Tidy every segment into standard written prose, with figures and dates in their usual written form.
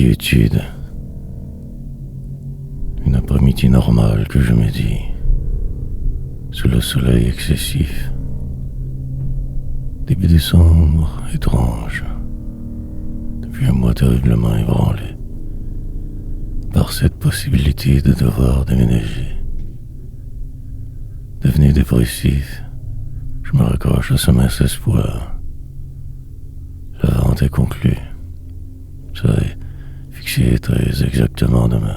quiétude. Une après-midi normale que je me dis, sous le soleil excessif. Début décembre étrange, depuis un mois terriblement ébranlé par cette possibilité de devoir déménager. Devenu dépressif, je me raccroche à ce mince espoir. La vente est conclue. Ça est fixé très exactement demain.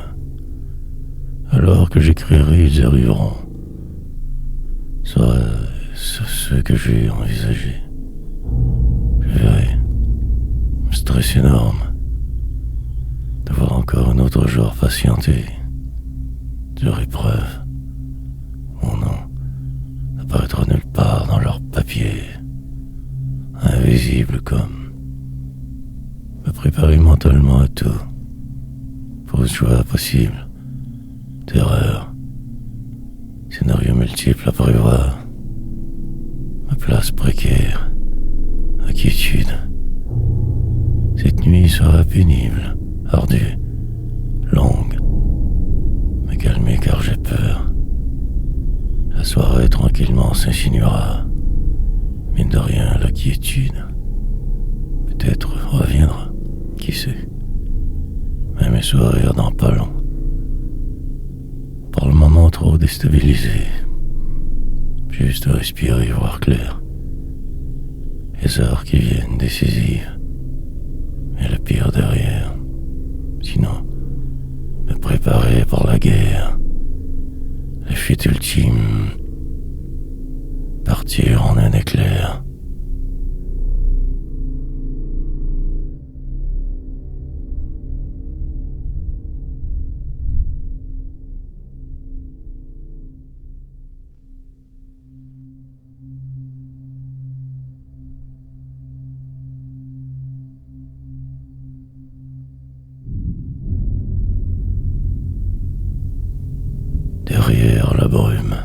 Alors que j'écrirai, ils arriveront. Serait-ce ce que j'ai envisagé? Je verrai. Un stress énorme. Devoir encore un autre jour patienter. Dure épreuve. Mon nom n'apparaîtra nulle part dans leurs papiers. Invisible comme. Me préparer mentalement à tout. Fausse joie possible. Terreur. Scénario multiple à prévoir. Ma place précaire. Inquiétude. Cette nuit sera pénible, ardue, longue. Me calmer car j'ai peur. La soirée tranquillement s'insinuera. Mine de rien, la quiétude. Peut-être reviendra. Qui sait? Même mes sourires dans pas long. Pour le moment trop déstabilisé. Juste respirer, voir clair. Les heures qui viennent décisives. Mais le pire derrière. Sinon, me préparer pour la guerre. La fuite ultime. Partir en un éclair. Derrière la brume.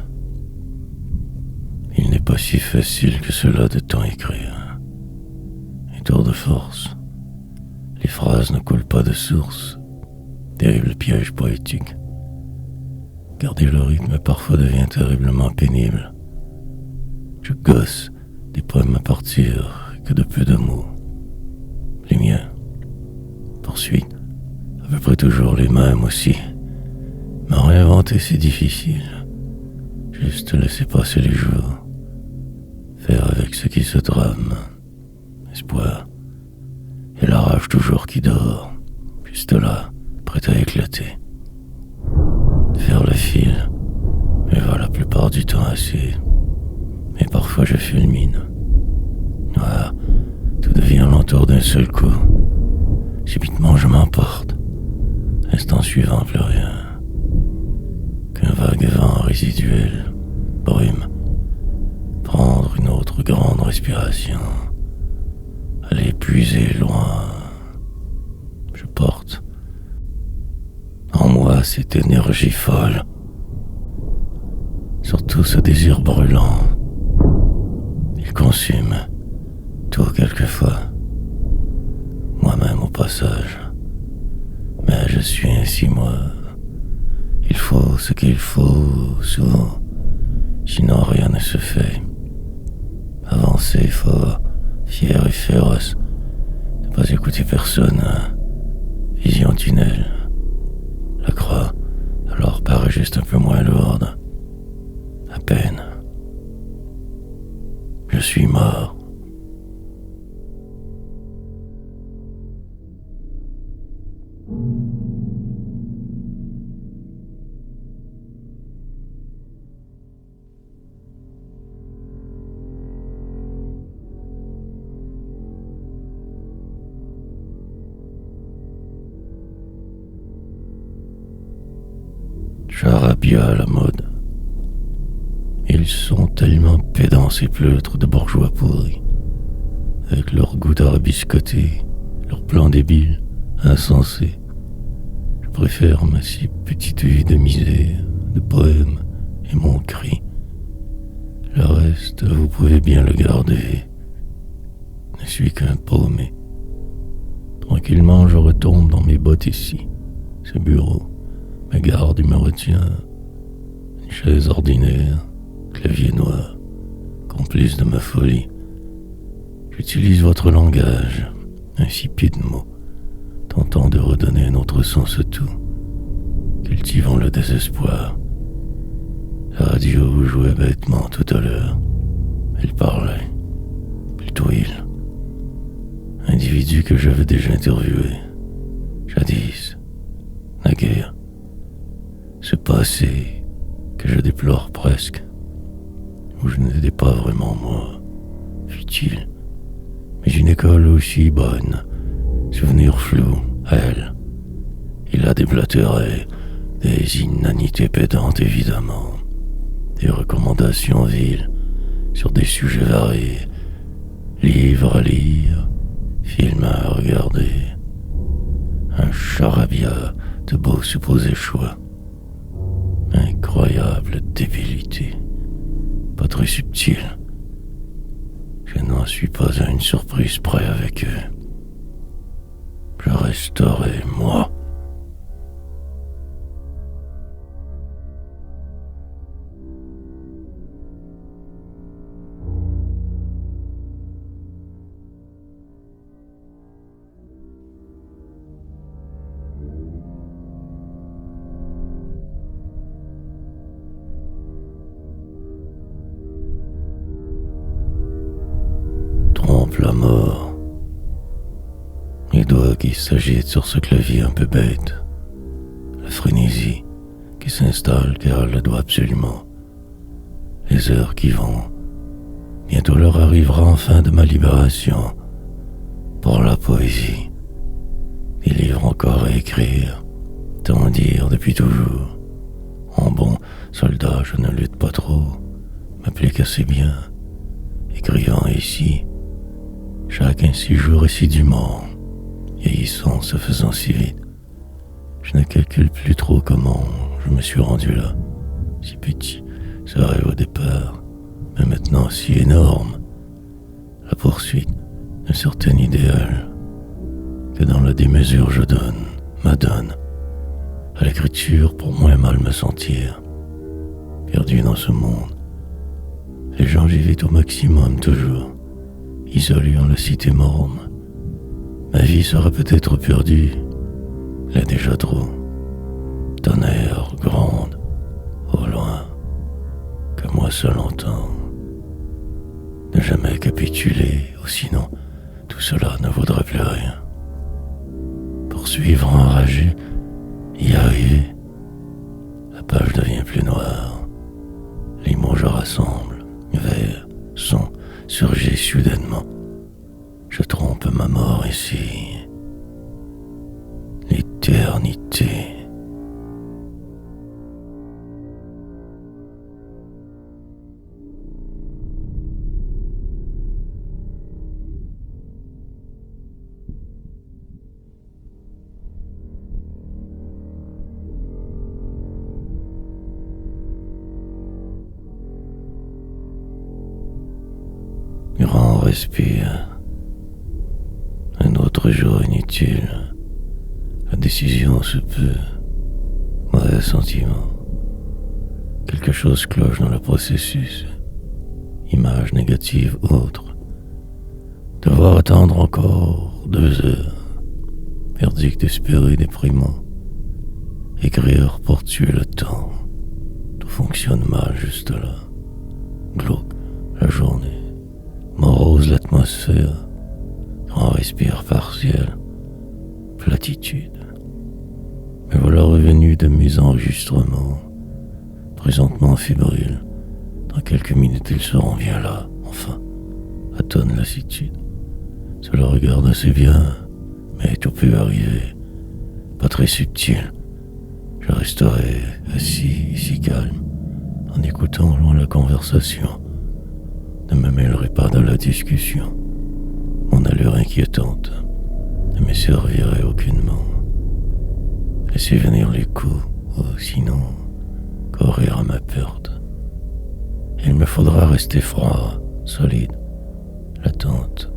Il n'est pas si facile que cela de tant écrire. Et tour de force. Les phrases ne coulent pas de source. Terrible piège poétique. Garder le rythme parfois devient terriblement pénible. Je gosse des poèmes à partir que de peu de mots. Les miens. Poursuite. À peu près toujours les mêmes aussi. Me réinventer, c'est difficile. Juste laisser passer les jours. Faire avec ce qui se trame. Espoir. Et la rage toujours qui dort. Juste là, prête à éclater. Faire le fil. Mais va la plupart du temps assez. Mais parfois je fulmine. Ah, tout devient l'entour d'un seul coup. Subitement je m'emporte. L'instant suivant, plus rien. Qu'un vague vent résiduel, brume, prendre une autre grande respiration, aller puiser loin. Je porte en moi cette énergie folle, surtout ce désir brûlant. Il consume tout quelquefois, moi-même au passage, mais je suis ainsi moi. Il faut ce qu'il faut, souvent, sinon rien ne se fait. Avancer fort, fier et féroce, ne pas écouter personne. Vision tunnel. La croix, alors paraît juste un peu moins lourde. À peine. Je suis mort. Charabia à la mode. Ils sont tellement pédants ces pleutres de bourgeois pourris, avec leur goût d'arabiscoté, leur plan débile, insensé. Je préfère ma si petite vie de misère, de poème et mon cri. Le reste, vous pouvez bien le garder. Je ne suis qu'un paumé, Tranquillement, je retombe dans mes bottes ici. Ce bureau, me garde, il me retient. Une chaise ordinaire, clavier noir, complice de ma folie. J'utilise votre langage, insipide mot, tentant de redonner un autre sens à tout. Cultivons le désespoir. La radio jouait bêtement tout à l'heure. Elle parlait, plutôt il. Individu que j'avais déjà interviewé, jadis, naguère. Ce passé que je déplore presque, où je n'étais pas vraiment moi, fut-il. Mais une école aussi bonne, souvenir flou, elle. Il a déblatéré des inanités pédantes évidemment, des recommandations viles sur des sujets variés, livres à lire, films à regarder, un charabia de beaux supposés choix. Incroyable débilité, pas très subtile. Je n'en suis pas à une surprise près avec eux. Je resterai moi. Trompe la mort. Les doigts qui s'agitent sur ce clavier un peu bête. La frénésie qui s'installe car elle le doit absolument. Les heures qui vont. Bientôt l'heure arrivera enfin de ma libération. Pour la poésie. Des livres encore à écrire. Tant dire depuis toujours. En bon soldat, je ne lutte pas trop. M'applique assez bien. Écrivant ici. Chacun si jour assidûment. Vieillissant, se faisant si vite. Je ne calcule plus trop comment je me suis rendu là. Si petit, ce rêve au départ, mais maintenant si énorme. La poursuite d'un certain idéal que dans la démesure je donne, m'adonne à l'écriture pour moins mal me sentir. Perdu dans ce monde, les gens vivent au maximum toujours, isolés en la cité morne. Ma vie sera peut-être perdue, là déjà trop. Tonnerre grande, au loin, que moi seul entends. Ne jamais capituler, ou sinon tout cela ne vaudrait plus rien. Poursuivre enragé, y arriver, la page devient plus noire. Les mots je rassemble, vers, son, surgit soudainement. Je trompe ma mort ici. L'éternité. Grand respire. Un autre jour inutile. La décision se peut. Mauvais sentiment. Quelque chose cloche dans le processus. Image négative autre. Devoir attendre encore 2 heures. Verdict espéré déprimant. Écrire pour tuer le temps. Tout fonctionne mal juste là. Glauque la journée. Morose l'atmosphère. Grand respire partiel. Platitude. Me voilà revenu de mes enregistrements. Présentement fébrile. Dans quelques minutes, ils seront bien là, enfin. Attonne lassitude. Cela regarde assez bien, mais tout peut arriver. Pas très subtil. Je resterai assis, si calme, en écoutant loin la conversation. Ne me mêlerai pas dans la discussion. Mon allure inquiétante ne me servirait aucunement. Laissez venir les coups, ou sinon, courir à ma perte. Il me faudra rester froid, solide. L'attente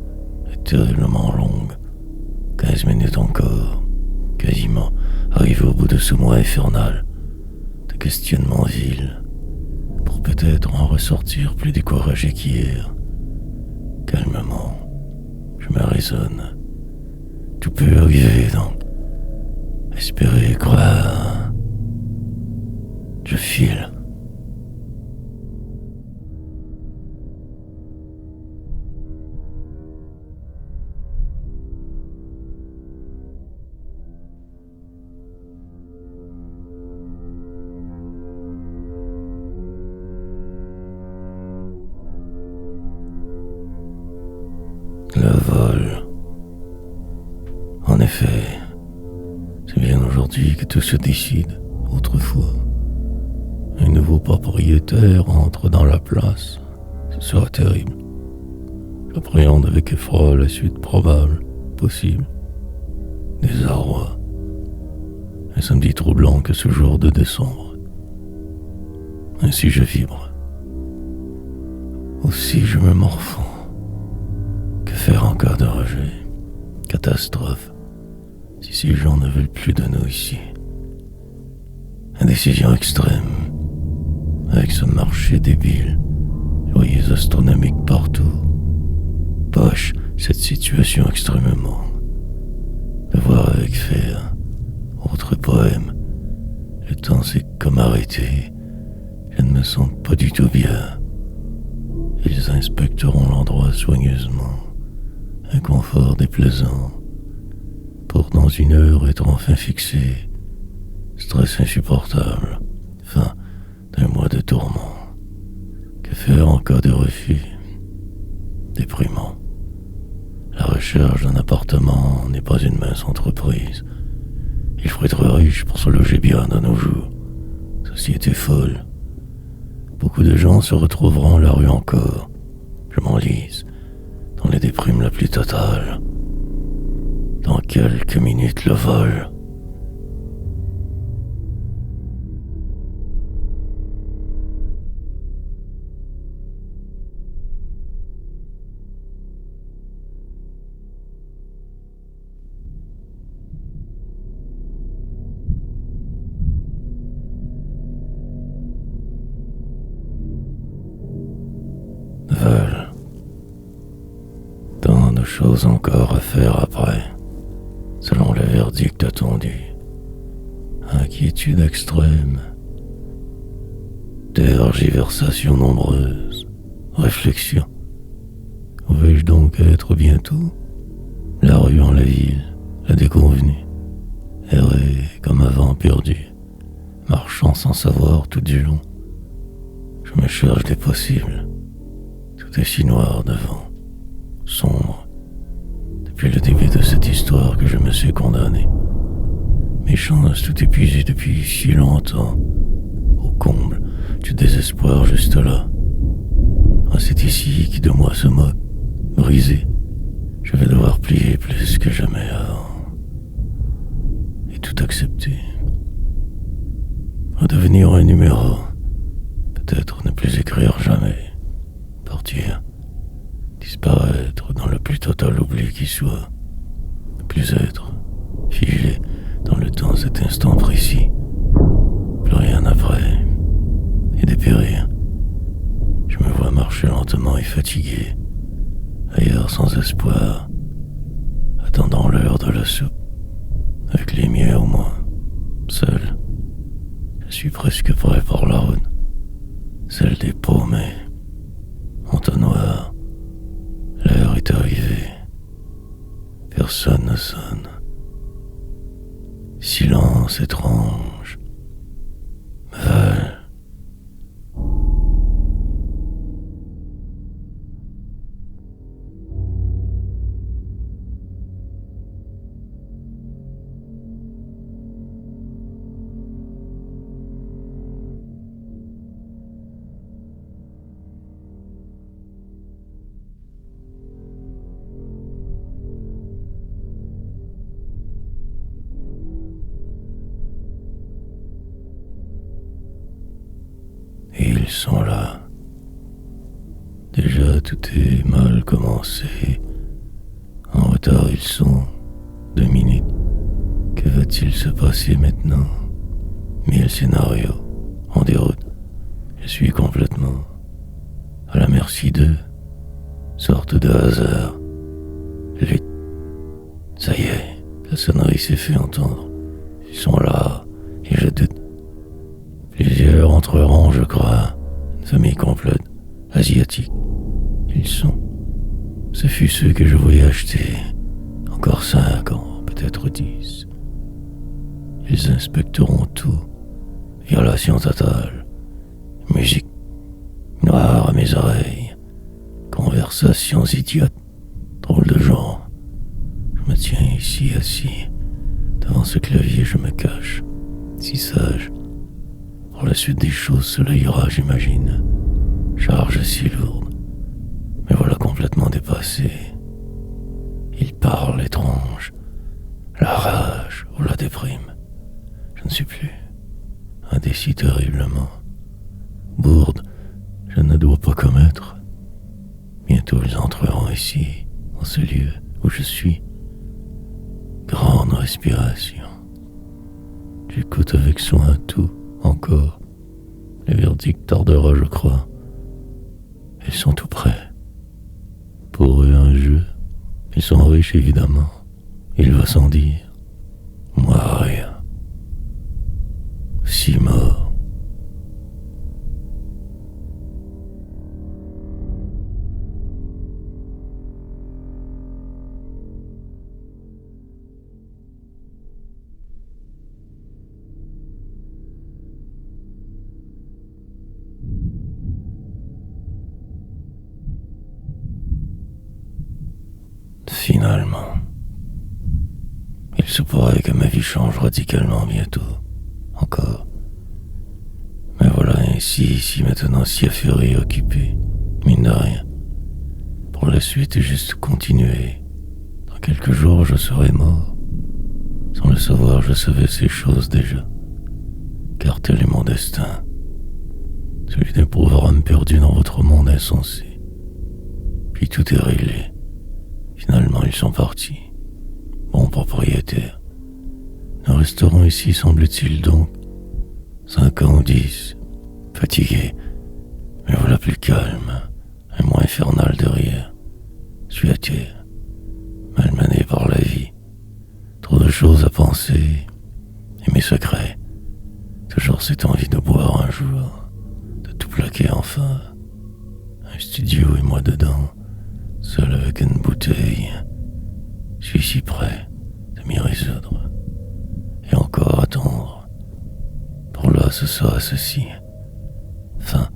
est terriblement longue. 15 minutes encore, quasiment arrivé au bout de ce mois infernal de questionnements vils, pour peut-être en ressortir plus découragé qu'hier. Calmement, je me raisonne. Tout peut arriver donc. Espérer, croire. Je file. Le vol. En effet, c'est bien aujourd'hui que tout se décide. Autrefois, un nouveau propriétaire entre dans la place. Ce sera terrible. J'appréhende avec effroi la suite probable, possible. Désarroi. Un samedi troublant que ce jour de décembre. Ainsi je vibre. Aussi je me morfonds. Que faire en cas de rejet? Catastrophe. Si ces gens ne veulent plus de nous ici. Indécision extrême. Avec ce marché débile. Loyers astronomiques partout. Poche cette situation extrêmement. Devoir avec faire. Autre poème. Le temps s'est comme arrêté. Je ne me sens pas du tout bien. Ils inspecteront l'endroit soigneusement. Un confort déplaisant. Pour dans une heure être enfin fixé. Stress insupportable. Fin d'un mois de tourment. Que faire en cas de refus? Déprimant. La recherche d'un appartement n'est pas une mince entreprise. Il faut être riche pour se loger bien dans nos jours. Société folle. Beaucoup de gens se retrouveront à la rue encore. Je m'enlise dans les déprimes la plus totale. Dans quelques minutes le vol. Vol. Tant de choses encore à faire après, selon le verdict attendu. Inquiétude extrême. Tergiversations nombreuses. Réflexion. Où vais-je donc être bientôt? La rue en la ville, la déconvenue. Errer comme avant perdu. Marchant sans savoir tout du long. Je me cherche des possibles. Tout est si noir devant. Sombre. Depuis le début de cette histoire que je me suis condamné. Mes chances tout épuisées depuis si longtemps. Au comble du désespoir juste là. Ah, c'est ici qui de moi se moque. Brisé. Je vais devoir plier plus que jamais avant. Et tout accepter. Redevenir un numéro. Peut-être ne plus écrire jamais. Partir. Disparaître dans le plus total oubli qui soit. Ne plus être figé dans le temps cet instant précis. Plus rien après. Et dépérir. Je me vois marcher lentement et fatigué. Ailleurs sans espoir. Attendant l'heure de la soupe. Avec les miens au moins. Seul. Je suis presque prêt pour la route. Celle des paumés. Entonnoir. L'heure est arrivée. Personne ne sonne. Silence étrange. Val. Et ils sont là. Déjà tout est mal commencé. En retard ils sont. 2 minutes. Que va-t-il se passer maintenant? 1000 scénarios, en déroute. Je suis complètement à la merci d'eux. Sorte de hasard. Vite. Ça y est, la sonnerie s'est fait entendre. Ils sont là, et je doute. Plusieurs entreront, je crois. Une famille complète, asiatique. Ils sont. Ce fut ceux que je voulais acheter. Encore 5 ans, peut-être 10. Ils inspecteront tout. Violation totale. Musique noire à mes oreilles. Conversations idiotes. Drôle de genre. Je me tiens ici assis. Devant ce clavier, je me cache. Si sage. Pour la suite des choses, cela ira, j'imagine. Charge si lourde. Mais voilà complètement dépassé. Il parle étrange. La rage ou la déprime. Je ne suis plus. Indécis terriblement. Bourde, je ne dois pas commettre. Bientôt ils entreront ici, en ce lieu où je suis. Grande respiration. J'écoute avec soin tout, encore. Le verdict tardera, je crois. Ils sont tout prêts. Pour eux, un jeu. Ils sont riches, évidemment. Il va sans dire. Moi, rien. 6 morts. Finalement, il se pourrait que ma vie change radicalement bientôt, encore. Mais voilà ainsi, ici maintenant si affairé et occupé, mine de rien. Pour la suite, juste continuer. Dans quelques jours, je serai mort. Sans le savoir, je savais ces choses déjà. Car tel est mon destin. Celui d'un pauvre homme perdu dans votre monde insensé. Puis tout est réglé. Finalement, ils sont partis. Bon propriétaire. Nous resterons ici, semble-t-il donc. 5 ans ou 10. Fatigué. Mais voilà plus calme. Et moins infernal derrière. Je suis à terre. Malmené par la vie. Trop de choses à penser. Et mes secrets. Toujours cette envie de boire un jour. De tout plaquer enfin. Un studio et moi dedans. Seul avec une bouteille, je suis si près de m'y résoudre. Et encore attendre. Pour là, ce sera ceci. Fin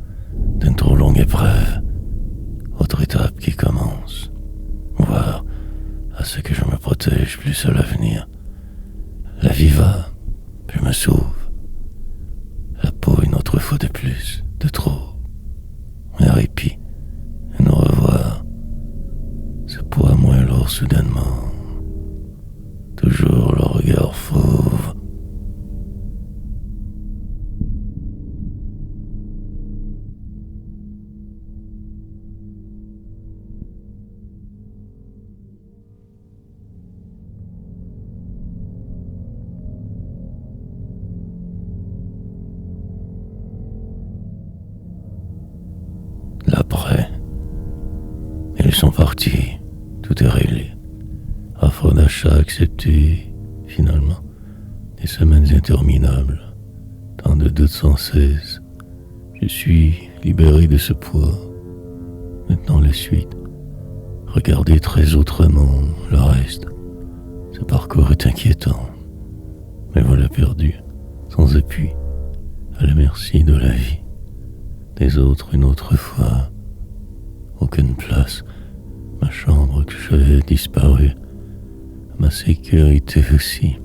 d'une trop longue épreuve. Autre étape qui commence. Voir à ce que je me protège plus à l'avenir. La vie va, je me sauve. La peau une autre fois de plus, de trop. Un répit, et nous revoir. Ce poids moins lourd soudainement. Toujours le regard fauve. L'après. Ils sont partis. Tout est réglé. Offre d'achat acceptée, finalement. Des semaines interminables. Tant de doutes sans cesse. Je suis libéré de ce poids. Maintenant la suite. Regardez très autrement le reste. Ce parcours est inquiétant. Mais voilà perdu, sans appui, à la merci de la vie. Des autres une autre fois. Aucune place. Ma chambre que j'avais disparu. Ma sécurité aussi.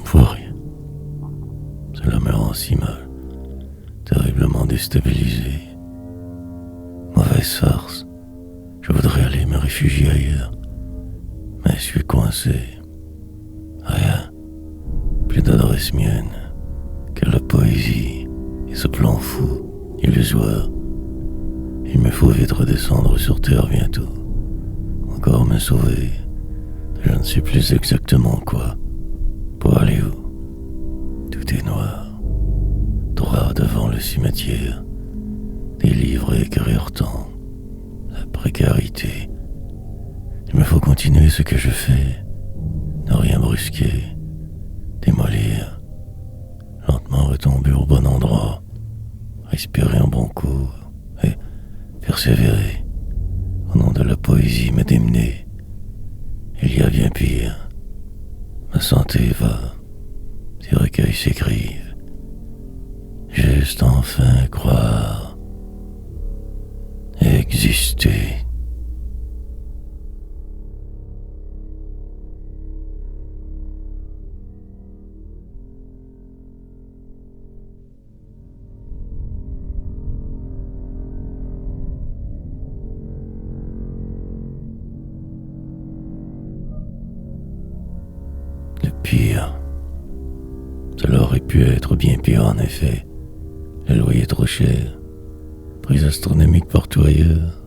Pour rien. Cela me rend si mal. Terriblement déstabilisé. Mauvaise farce. Je voudrais aller me réfugier ailleurs. Mais je suis coincé. Rien. Plus d'adresse mienne que la poésie et ce plan fou, illusoire. Il me faut vite redescendre sur terre bientôt. Encore me sauver de Je ne sais plus exactement quoi. Pour aller où? Tout est noir. Droit devant le cimetière. Des livres à écrire tant. La précarité. Il me faut continuer ce que je fais. Ne rien brusquer. Démolir. Lentement retomber au bon endroit. Respirer un bon coup. Et persévérer. Au nom de la poésie me démener. Il y a bien pire. Ma santé va. Ces recueils s'écrivent. Juste enfin croire. Exister. Le pire. Cela aurait pu être bien pire en effet. Le loyer trop cher. Prix astronomiques partout ailleurs.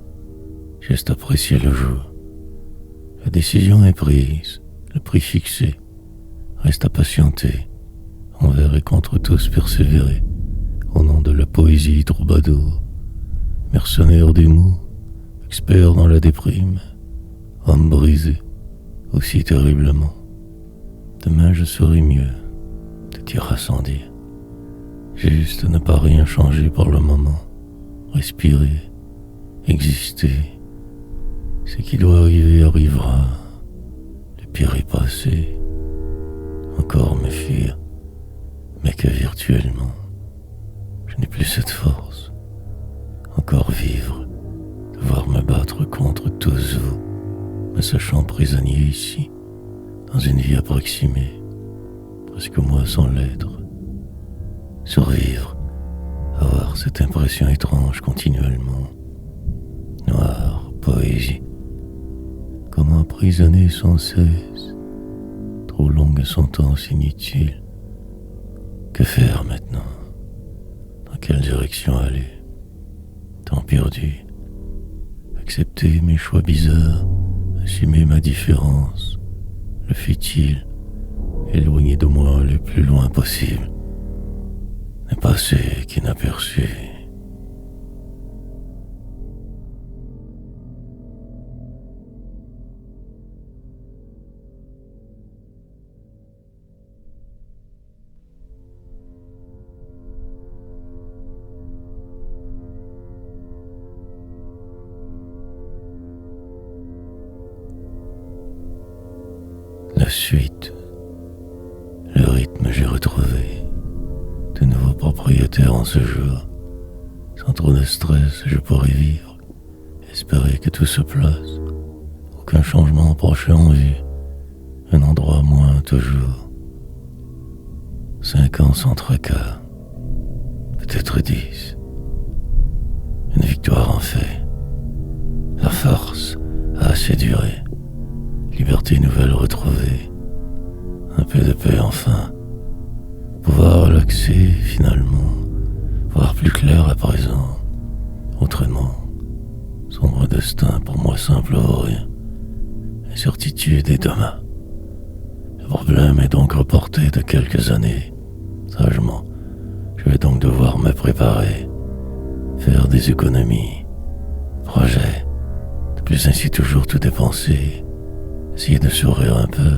Juste apprécier le jour. La décision est prise. Le prix fixé. Reste à patienter. Envers et contre tous persévérer. Au nom de la poésie troubadour. Mercenaire des mots. Expert dans la déprime. Homme brisé. Aussi terriblement. Demain je serai mieux. Tout ira sans dire. Juste ne pas rien changer pour le moment. Respirer. Exister. Ce qui doit arriver arrivera. Le pire est passé. Encore me fuir. Mais que virtuellement. Je n'ai plus cette force. Encore vivre. Devoir me battre contre tous vous. Me sachant prisonnier ici. Dans une vie approximée. Presque moi sans l'être. Survivre. Avoir cette impression étrange continuellement. Noire, poésie. Comment emprisonner sans cesse. Trop longue sentence inutile. Que faire maintenant? Dans quelle direction aller? Temps perdu. Accepter mes choix bizarres. Assumer ma différence. Le futile. Éloigner de moi le plus loin possible. Ne passer qu'inaperçu. La suite. Le rythme j'ai retrouvé. De nouveaux propriétaires en ce jour. Sans trop de stress, je pourrais vivre. Espérer que tout se place. Aucun changement proche en vue. Un endroit moins toujours. 5 ans sans tracas. Peut-être 10. Une victoire en fait. La force a assez duré. Liberté nouvelle retrouvée. Un peu de paix enfin. Pouvoir relaxer finalement. Voir plus clair à présent. Autrement. Sombre destin pour moi simple vaurien. Incertitude et demain. Le problème est donc reporté de quelques années. Sagement, je vais donc devoir me préparer. Faire des économies. Projet. De plus ainsi toujours tout dépenser. Essayer de sourire un peu.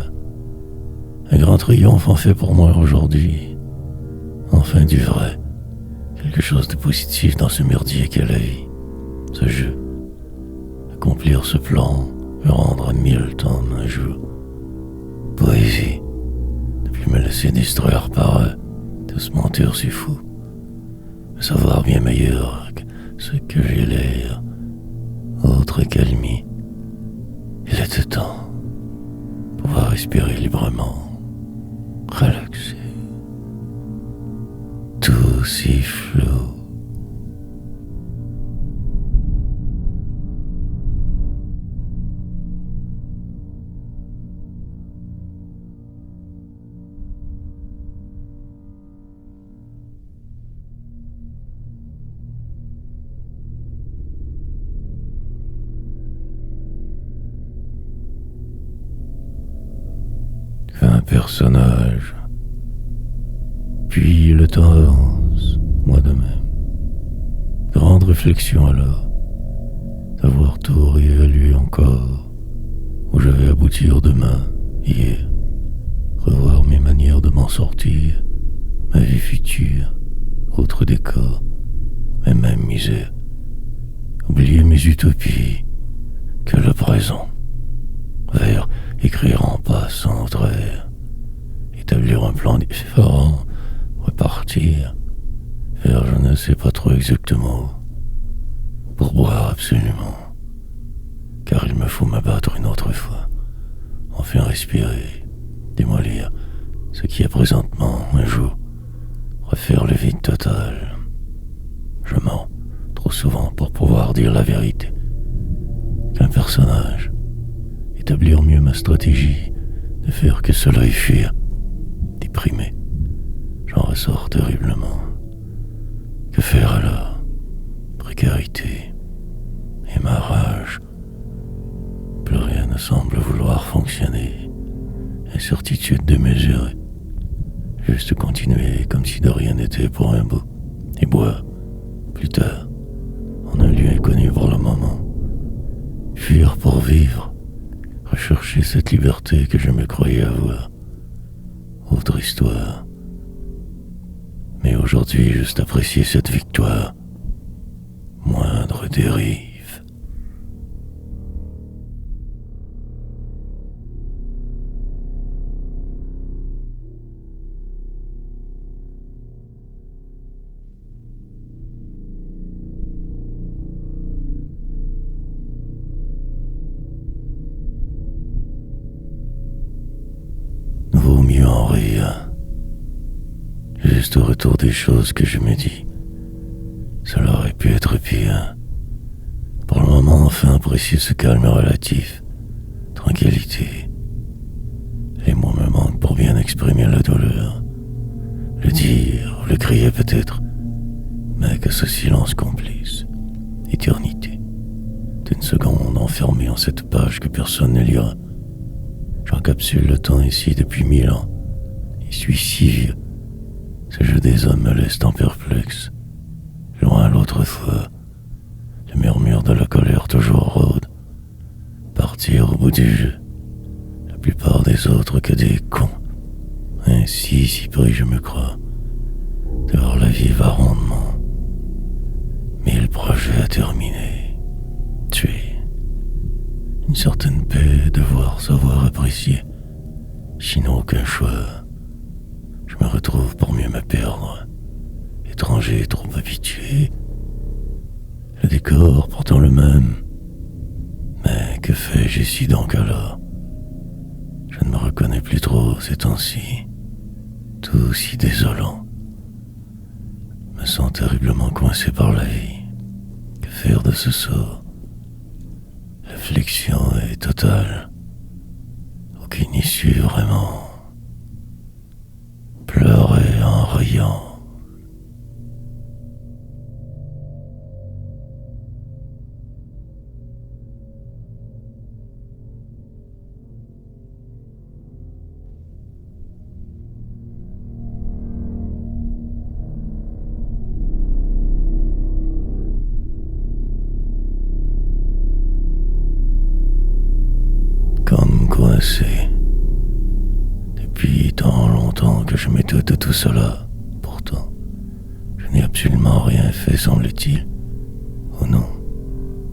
Un grand triomphe en fait pour moi aujourd'hui. Enfin du vrai. Quelque chose de positif dans ce merdier qu'est la vie. Ce jeu. Accomplir ce plan. Me rendre à 1000 tomes un jour. Poésie. Ne plus me laisser distraire par eux. De se mentir si fou. Me savoir bien meilleur que ce que j'ai l'air. Autre calmie. Il était temps. Pouvoir respirer librement. Relaxer. Tout si flou. fait un personnage. Puis le temps avance, moi de même. Grande réflexion alors, d'avoir tout réévalué encore, où je vais aboutir demain, hier, revoir mes manières de m'en sortir, ma vie future, autre décor, mes mêmes misères, oublier mes utopies, que le présent, vers écrire en passant au travers, établir un plan différent, repartir, vers je ne sais pas trop exactement, pour boire absolument, car il me faut m'abattre une autre fois, enfin respirer, démolir ce qui est présentement un jour, refaire le vide total. Je mens trop souvent pour pouvoir dire la vérité, qu'un personnage, établir mieux ma stratégie, ne faire que cela et fuir, déprimé, j'en ressors terriblement. Que faire alors? Précarité et ma rage. Plus rien ne semble vouloir fonctionner. Incertitude démesurée. Juste continuer comme si de rien n'était pour un bout. Et boire, plus tard, en un lieu inconnu pour le moment. Fuir pour vivre. Rechercher cette liberté que je me croyais avoir. Autre histoire. Mais aujourd'hui, juste apprécier cette victoire. Moindre dérive. Vaut mieux en rire. Juste au retour des choses que je me dis, cela aurait pu être pire. Pour le moment, enfin apprécier ce calme relatif, tranquillité. Les mots me manquent pour bien exprimer la douleur. Le dire, le crier peut-être, mais que ce silence complice, éternité, d'une seconde enfermée en cette page que personne ne lira. J'encapsule le temps ici depuis 1000 ans, et suis si vieux. Ce jeu des hommes me laisse tant perplexe. Loin l'autre fois, le murmure de la colère toujours rôde. Partir au bout du jeu, la plupart des autres que des cons. Ainsi, si pris je me crois, dehors la vie va rondement. 1000 projets à terminer, tuer. Une certaine paix, devoir savoir apprécier, sinon aucun choix. Je me retrouve pour mieux me perdre, étranger trop habitué. Le décor pourtant le même. Mais que fais-je ici donc alors? Je ne me reconnais plus trop ces temps-ci. Tout si désolant. Me sens terriblement coincé par la vie. Que faire de ce sort? L'affliction est totale. Aucune issue vraiment. Pleurer en riant. Comme coincé. Depuis tant longtemps que je m'étouffe de tout cela. Pourtant, je n'ai absolument rien fait, semble-t-il. Oh non,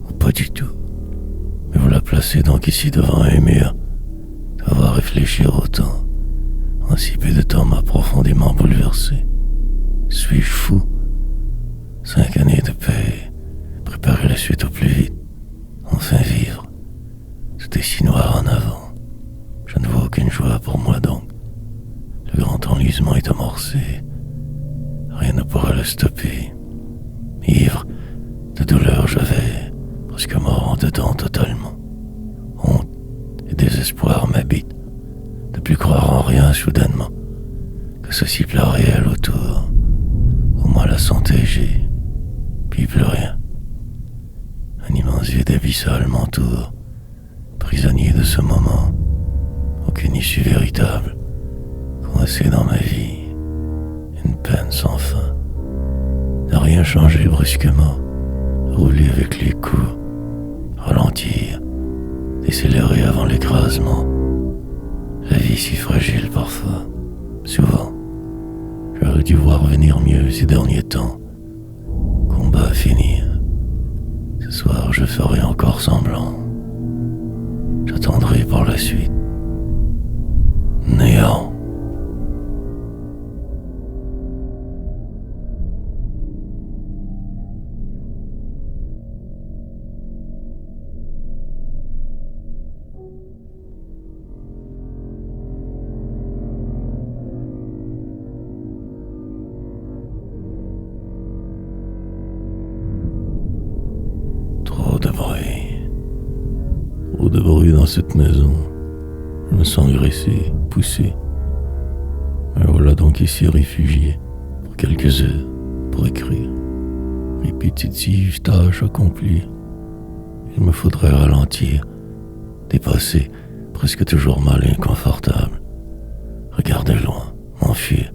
ou pas du tout. Me voilà placé donc ici devant un mur. D'avoir réfléchi autant, en si peu de temps m'a profondément bouleversé. Suis-je fou? 5 années de paix, préparer la suite au plus vite. Enfin vivre. C'était si noir en avant. Je ne vois aucune joie pour moi donc. Le grand enlisement est amorcé. Rien ne pourra le stopper. Ivre de douleur, je vais, presque mort en dedans totalement. Honte et désespoir m'habitent. De plus croire en rien soudainement. Que ceci plat réel autour. Au moins la santé j'ai. Puis plus rien. Un immense vide abyssal m'entoure. Prisonnier de ce moment. Aucune issue véritable. Passer dans ma vie une peine sans fin. Ne rien changer brusquement, rouler avec les coups, ralentir, décélérer avant l'écrasement. La vie si fragile parfois, souvent. J'aurais dû voir venir mieux ces derniers temps. Combat à finir. Ce soir je ferai encore semblant. J'attendrai par la suite. Néant. Trop de bruit. Trop de bruit dans cette maison. Je me sens agressé, poussé. Me voilà donc ici réfugié, pour quelques heures, pour écrire. Répétitive tâche accomplie. Il me faudrait ralentir, dépasser, presque toujours mal et inconfortable. Regarder loin, m'enfuir.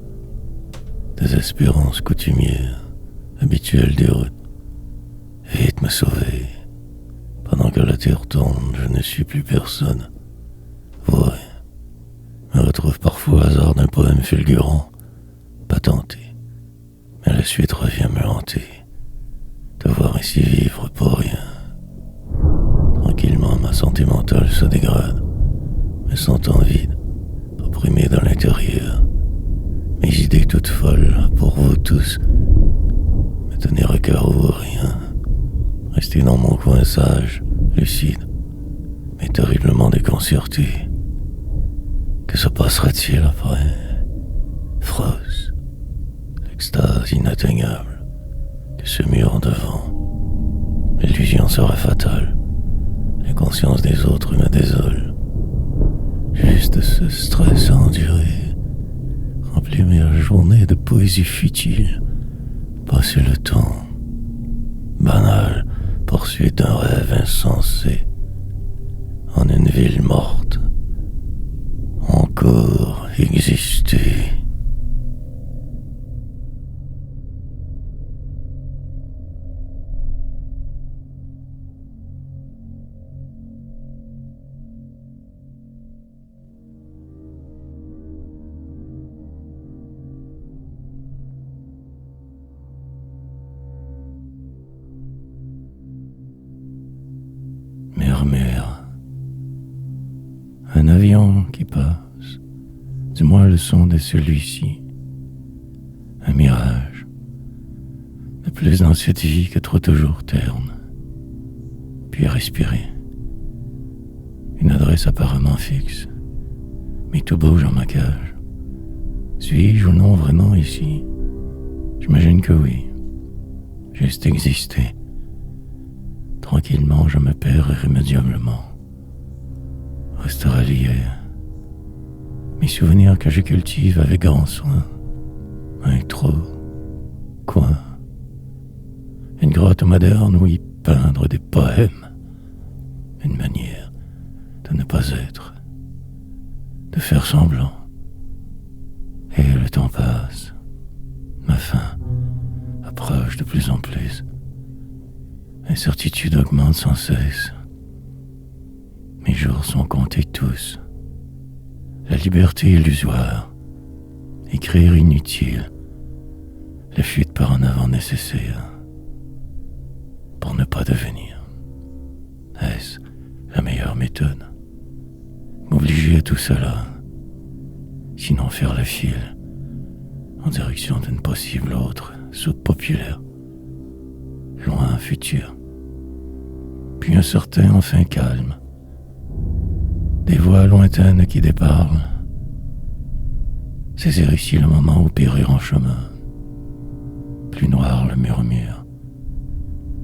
Des espérances coutumières, habituelles des routes. Vite me sauver. Pendant que la terre tourne, je ne suis plus personne. Ouais, me retrouve parfois au hasard d'un poème fulgurant, pas tenté, mais la suite revient me hanter. Devoir ici vivre pour rien. Tranquillement, ma santé mentale se dégrade, me sentant vide, opprimé dans l'intérieur. Mes idées toutes folles, pour vous tous, me tenir à carreau ou rien. Rester dans mon coin sage, lucide, mais terriblement déconcerté. Que se passera-t-il après? Frost, l'extase inatteignable, que ce mur devant. L'illusion sera fatale, l'inconscience des autres me désole. Juste ce stress enduré, remplir mes journées de poésie futile, passer le temps, banal, poursuite d'un rêve insensé, en une ville morte, encore exister. Murmure. Un avion qui passe, dis-moi le son de celui-ci. Un mirage, de plus dans cette vie que trop toujours terne. Puis respirer. Une adresse apparemment fixe, mais tout bouge en ma cage. Suis-je ou non vraiment ici? J'imagine que oui. Juste exister. Tranquillement, je me perds irrémédiablement. Restera lié. Mes souvenirs que je cultive avec grand soin. Un trou. Coin. Une grotte moderne où y peindre des poèmes. Une manière de ne pas être. De faire semblant. Et le temps passe. Ma fin approche de plus en plus. L'incertitude augmente sans cesse. Mes jours sont comptés tous. La liberté illusoire. Écrire inutile. La fuite par en avant nécessaire. Pour ne pas devenir. Est-ce la meilleure méthode? M'obliger à tout cela. Sinon faire le fil en direction d'une possible autre soupe populaire. Loin futur. Puis un certain enfin calme. Des voix lointaines qui déparlent. Saisir ici le moment où périr en chemin. Plus noir le murmure.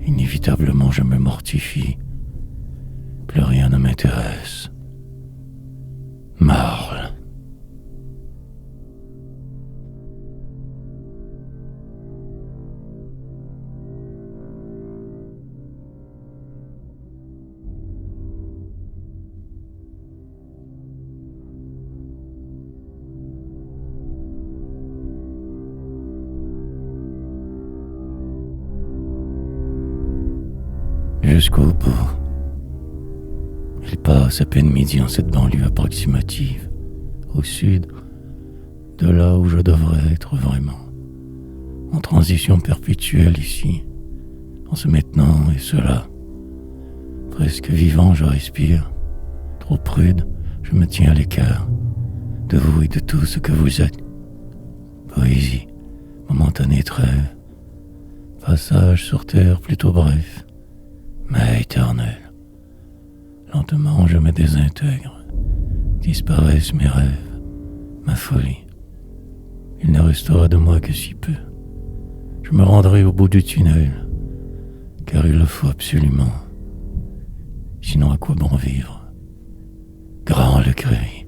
Inévitablement je me mortifie. Plus rien ne m'intéresse. Marle. jusqu'au bout. Il passe à peine midi en cette banlieue approximative, au sud, de là où je devrais être vraiment. En transition perpétuelle ici, en ce maintenant et cela. Presque vivant, je respire. Trop prude, je me tiens à l'écart de vous et de tout ce que vous êtes. Poésie, momentanée trêve, passage sur terre plutôt bref, mais éternel. Lentement, je me désintègre, disparaissent mes rêves, ma folie. Il ne restera de moi que si peu. Je me rendrai au bout du tunnel, car il le faut absolument. Sinon, à quoi bon vivre? Grand le cri.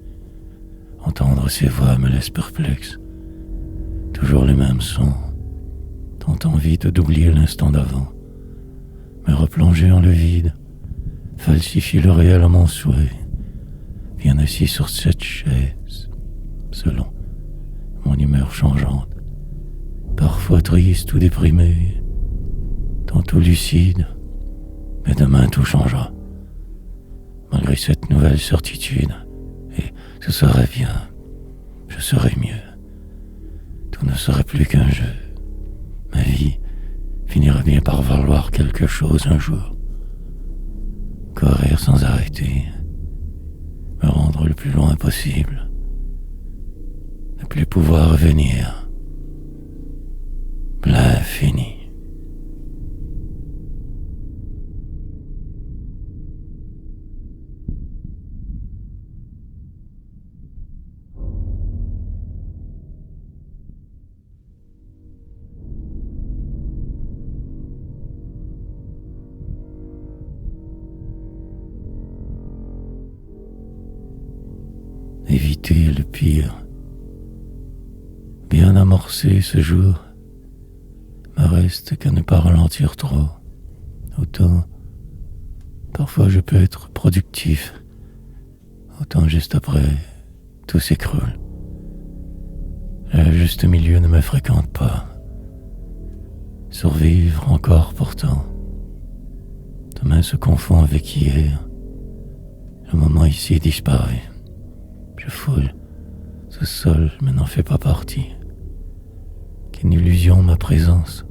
Entendre ces voix me laisse perplexe. Toujours les mêmes sons, tant envie d'oublier l'instant d'avant. Me replonger en le vide, falsifier le réel à mon souhait. Bien assis sur cette chaise, selon mon humeur changeante, parfois triste ou déprimé, tantôt lucide, mais demain tout changera. Malgré cette nouvelle certitude, et ce serait bien, je serais mieux. Tout ne serait plus qu'un jeu. Ma vie finira bien par valoir quelque chose un jour. Courir sans arrêter, me rendre le plus loin possible, ne plus pouvoir revenir. L'infini. Éviter le pire. Bien amorcé ce jour, me reste qu'à ne pas ralentir trop. Autant, parfois je peux être productif, autant juste après, tout s'écroule. Le juste milieu ne me fréquente pas. Survivre encore pourtant. Demain se confond avec hier. Le moment ici disparaît. Je foule ce sol, mais n'en fait pas partie. Qu'une illusion ma présence.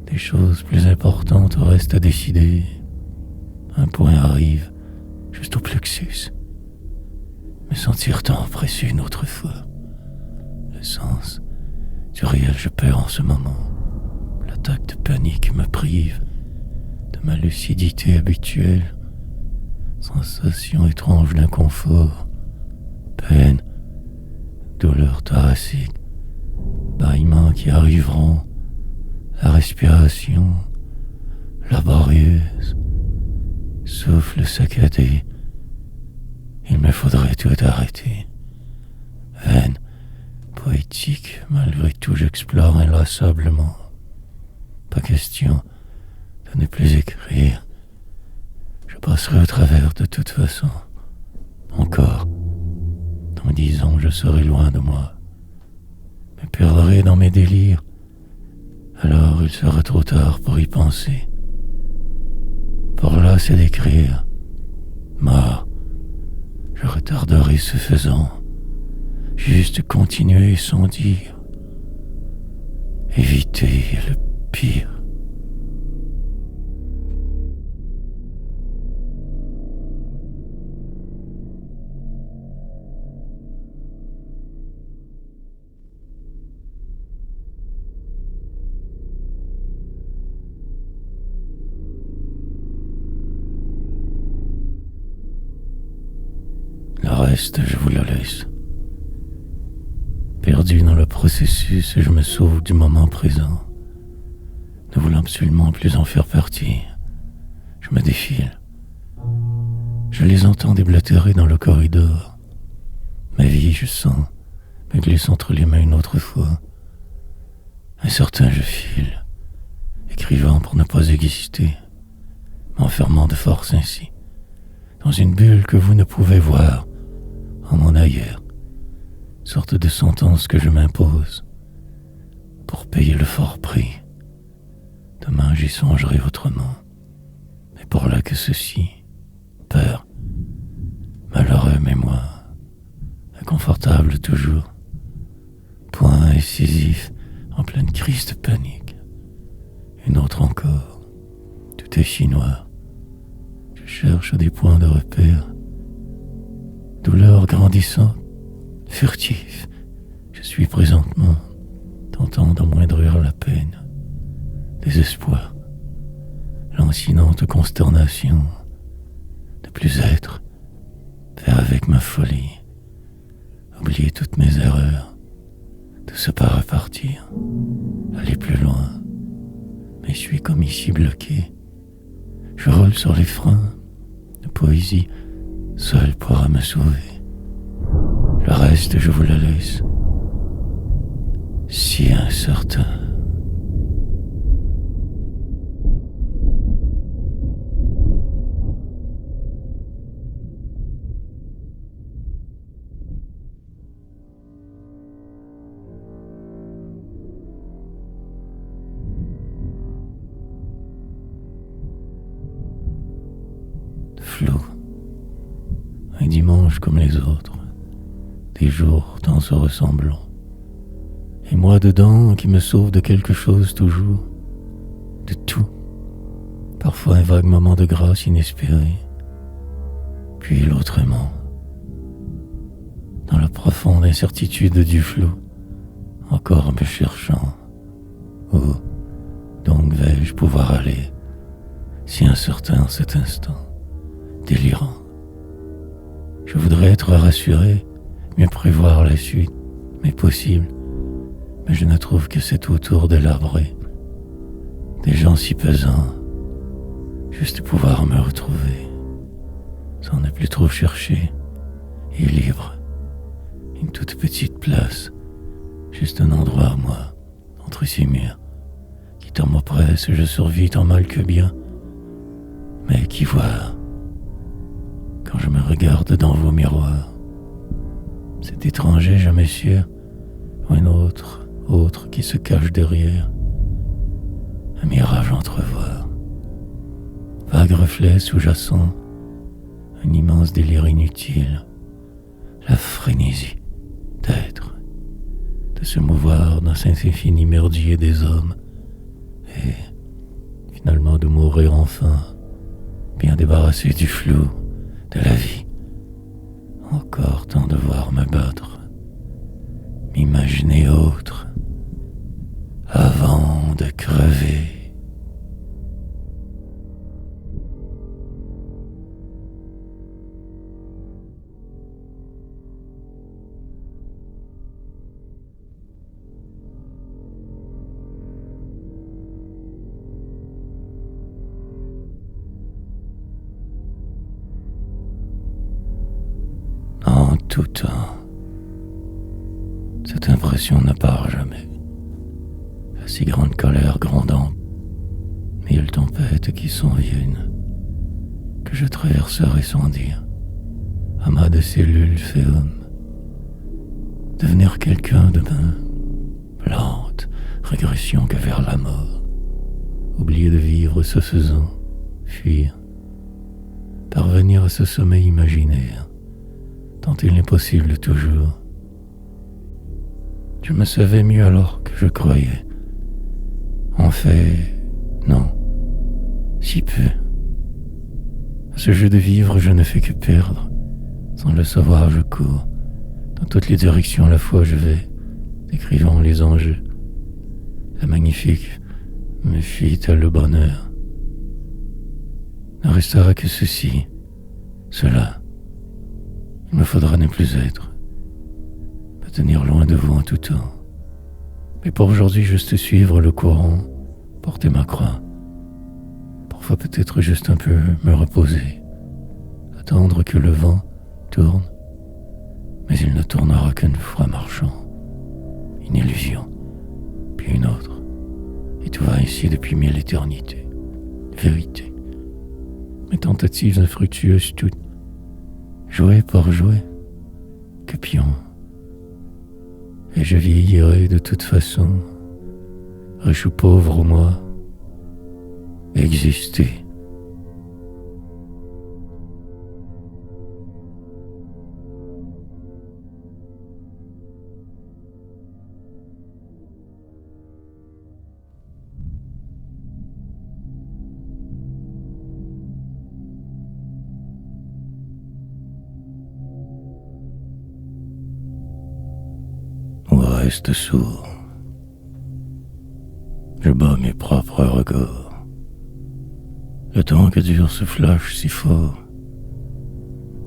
Des choses plus importantes restent à décider. Un point arrive, juste au plexus. Me sentir tant précieux une autre fois. Le sens du réel je perds en ce moment. L'attaque de panique me prive de ma lucidité habituelle. Sensation étrange d'inconfort. Peine, douleur thoracique, bâillements qui arriveront, la respiration laborieuse, souffle saccadé. Il me faudrait tout arrêter. Vaine, poétique, malgré tout j'explore inlassablement. Pas question de ne plus écrire. Je passerai au travers de toute façon. Encore. Dans 10 ans, je serai loin de moi, me perdrai dans mes délires. Alors il sera trop tard pour y penser. Pour là, c'est d'écrire. Mort, je retarderai ce faisant. Juste continuer sans dire. Éviter le pire. Le reste, je vous le laisse. Perdu dans le processus, je me sauve du moment présent. Ne voulant absolument plus en faire partie, je me défile. Je les entends déblatérer dans le corridor. Ma vie, je sens, me glisse entre les mains une autre fois. Incertain, je file, écrivant pour ne pas exister, m'enfermant de force ainsi, dans une bulle que vous ne pouvez voir, en mon ailleurs, sorte de sentence que je m'impose, pour payer le fort prix. Demain j'y songerai autrement. pour là que ceci, peur, malheureux mémoire, inconfortable toujours, point incisif, en pleine crise de panique. Une autre encore, tout est chinois. Je cherche des points de repère. Douleur grandissante, furtif, je suis présentement tentant d'amoindrir la peine, désespoir, lancinante consternation, de plus être, faire avec ma folie, oublier toutes mes erreurs, de se pas repartir, aller plus loin, mais je suis comme ici bloqué. Je roule sur les freins, de poésie, seul pourra me sauver. Le reste, je vous le laisse, si incertain. Flou. Un dimanche comme les autres, des jours tant se ressemblant, et moi dedans qui me sauve de quelque chose toujours, de tout, parfois un vague moment de grâce inespérée, puis l'autrement, dans la profonde incertitude du flou, encore me cherchant, où donc vais-je pouvoir aller, si incertain en cet instant, délirant. Je voudrais être rassuré, mieux prévoir la suite, mais possible. Mais je ne trouve que c'est autour de l'arbré, des gens si pesants, juste pouvoir me retrouver, sans ne plus trop chercher, et libre. Une toute petite place, juste un endroit à moi, entre ces murs, qui tant m'oppresse, je survis tant mal que bien, mais qui voit quand je me regarde dans vos miroirs. Cet étranger jamais sûr, ou un autre qui se cache derrière. Un mirage entrevoir, vague reflet sous-jacent, un immense délire inutile, la frénésie d'être, de se mouvoir dans cet infini merdier des hommes, et finalement de mourir enfin, bien débarrassé du flou de la vie. Encore tant de voir me battre, m'imaginer autre, avant de crever. En tout temps, cette impression ne part jamais. La si grande colère grondante, mille tempêtes qui s'en viennent, que je traverserai sans dire, amas de cellules fait homme, devenir quelqu'un demain, lente régression que vers la mort, oublier de vivre ce faisant, fuir, parvenir à ce sommeil imaginaire, tant il est possible toujours. Je me savais mieux alors que je croyais. En fait, non, si peu. À ce jeu de vivre, je ne fais que perdre. Sans le savoir, je cours. Dans toutes les directions à la fois, je vais, décrivant les enjeux. La magnifique me fuite à le bonheur. Ne restera que ceci, cela. Il me faudra ne plus être, me tenir loin de vous en tout temps. Mais pour aujourd'hui, juste suivre le courant, porter ma croix. Parfois peut-être juste un peu me reposer, attendre que le vent tourne, mais il ne tournera qu'une fois marchant. Une illusion, puis une autre, et tout va ainsi depuis 1000 éternités. Vérité. Mes tentatives infructueuses toutes, jouet par jouet, que pion. Et je vieillirai de toute façon, riche ou pauvre moi, exister, reste sourd. Je bats mes propres records. Le temps que dure ce flash si fort,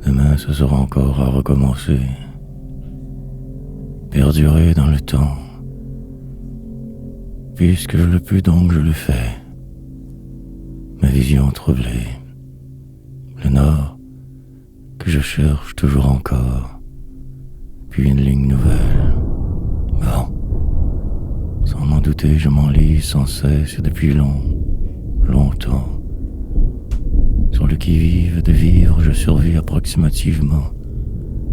demain ce sera encore à recommencer. Perdurer dans le temps, puisque je le puis donc je le fais. Ma vision troublée, le nord que je cherche toujours encore, puis une ligne nouvelle. Bon, sans m'en douter, je m'enlise sans cesse et depuis longtemps. Sur le qui-vive de vivre, je survis approximativement,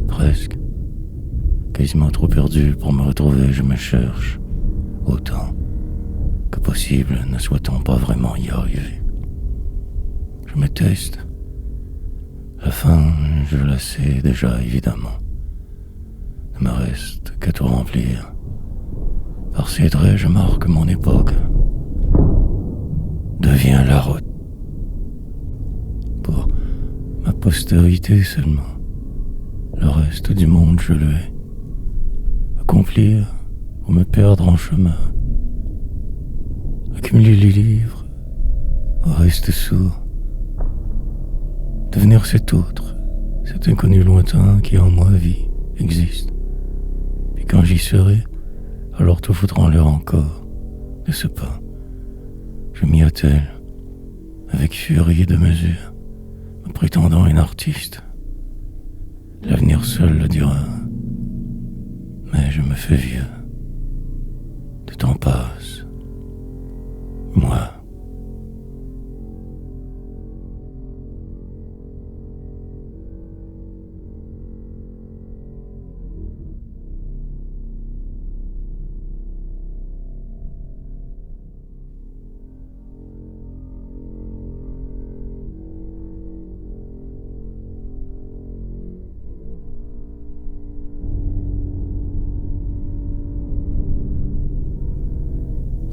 presque, quasiment trop perdu pour me retrouver, je me cherche, autant que possible, ne souhaitant pas vraiment y arriver. Je me teste. La fin, je la sais déjà évidemment. Ne me reste qu'à tout remplir. Par ces traits, je marque mon époque. Devient la route. Pour ma postérité seulement. Le reste du monde, je le hais. Accomplir ou me perdre en chemin. Accumuler les livres, rester sourd. Devenir cet autre, cet inconnu lointain qui en moi vit, existe. Puis quand j'y serai, alors tout foutre en l'air encore. De ce pas, je m'y attelle, avec furie de mesure, me prétendant une artiste. L'avenir seul le dira, mais je me fais vieux. Le temps passe, moi.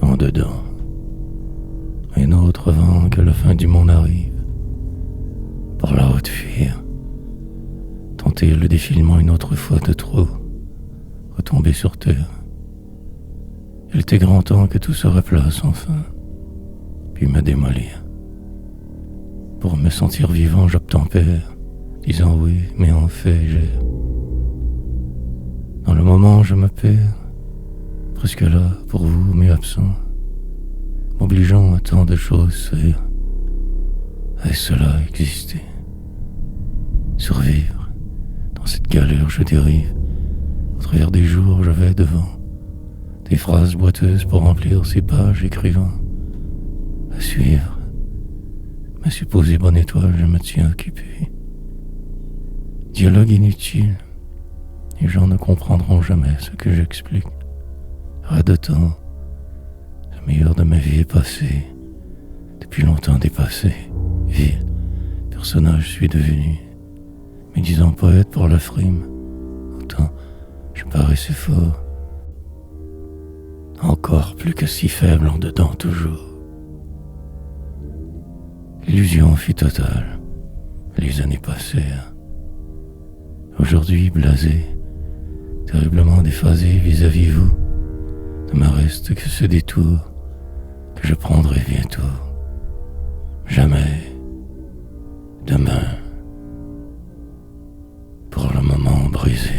En dedans, un autre vent que la fin du monde arrive. Par la haute fuir, tenter le défilement une autre fois de trop, retomber sur terre. Il était grand temps que tout se replace enfin, puis me démolir. Pour me sentir vivant, j'obtempère, disant oui, mais en fait j'ai. Dans le moment, je me perds, presque là pour vous, mais absent, m'obligeant à tant de choses faire. Est-ce cela exister? Survivre, dans cette galère je dérive, au travers des jours je vais devant, des phrases boiteuses pour remplir ces pages écrivant. À suivre, ma supposée bonne étoile, je me tiens occupé. Dialogue inutile, les gens ne comprendront jamais ce que j'explique. Ras de temps, le meilleur de ma vie est passé, depuis longtemps dépassé, vil, personnage suis devenu, me disant poète pour la frime, autant je paraissais fort, encore plus que si faible en dedans toujours. L'illusion fut totale, les années passèrent. Aujourd'hui blasé, terriblement déphasé vis-à-vis vous, ne me reste que ce détour que je prendrai bientôt. Jamais, demain, pour le moment brisé.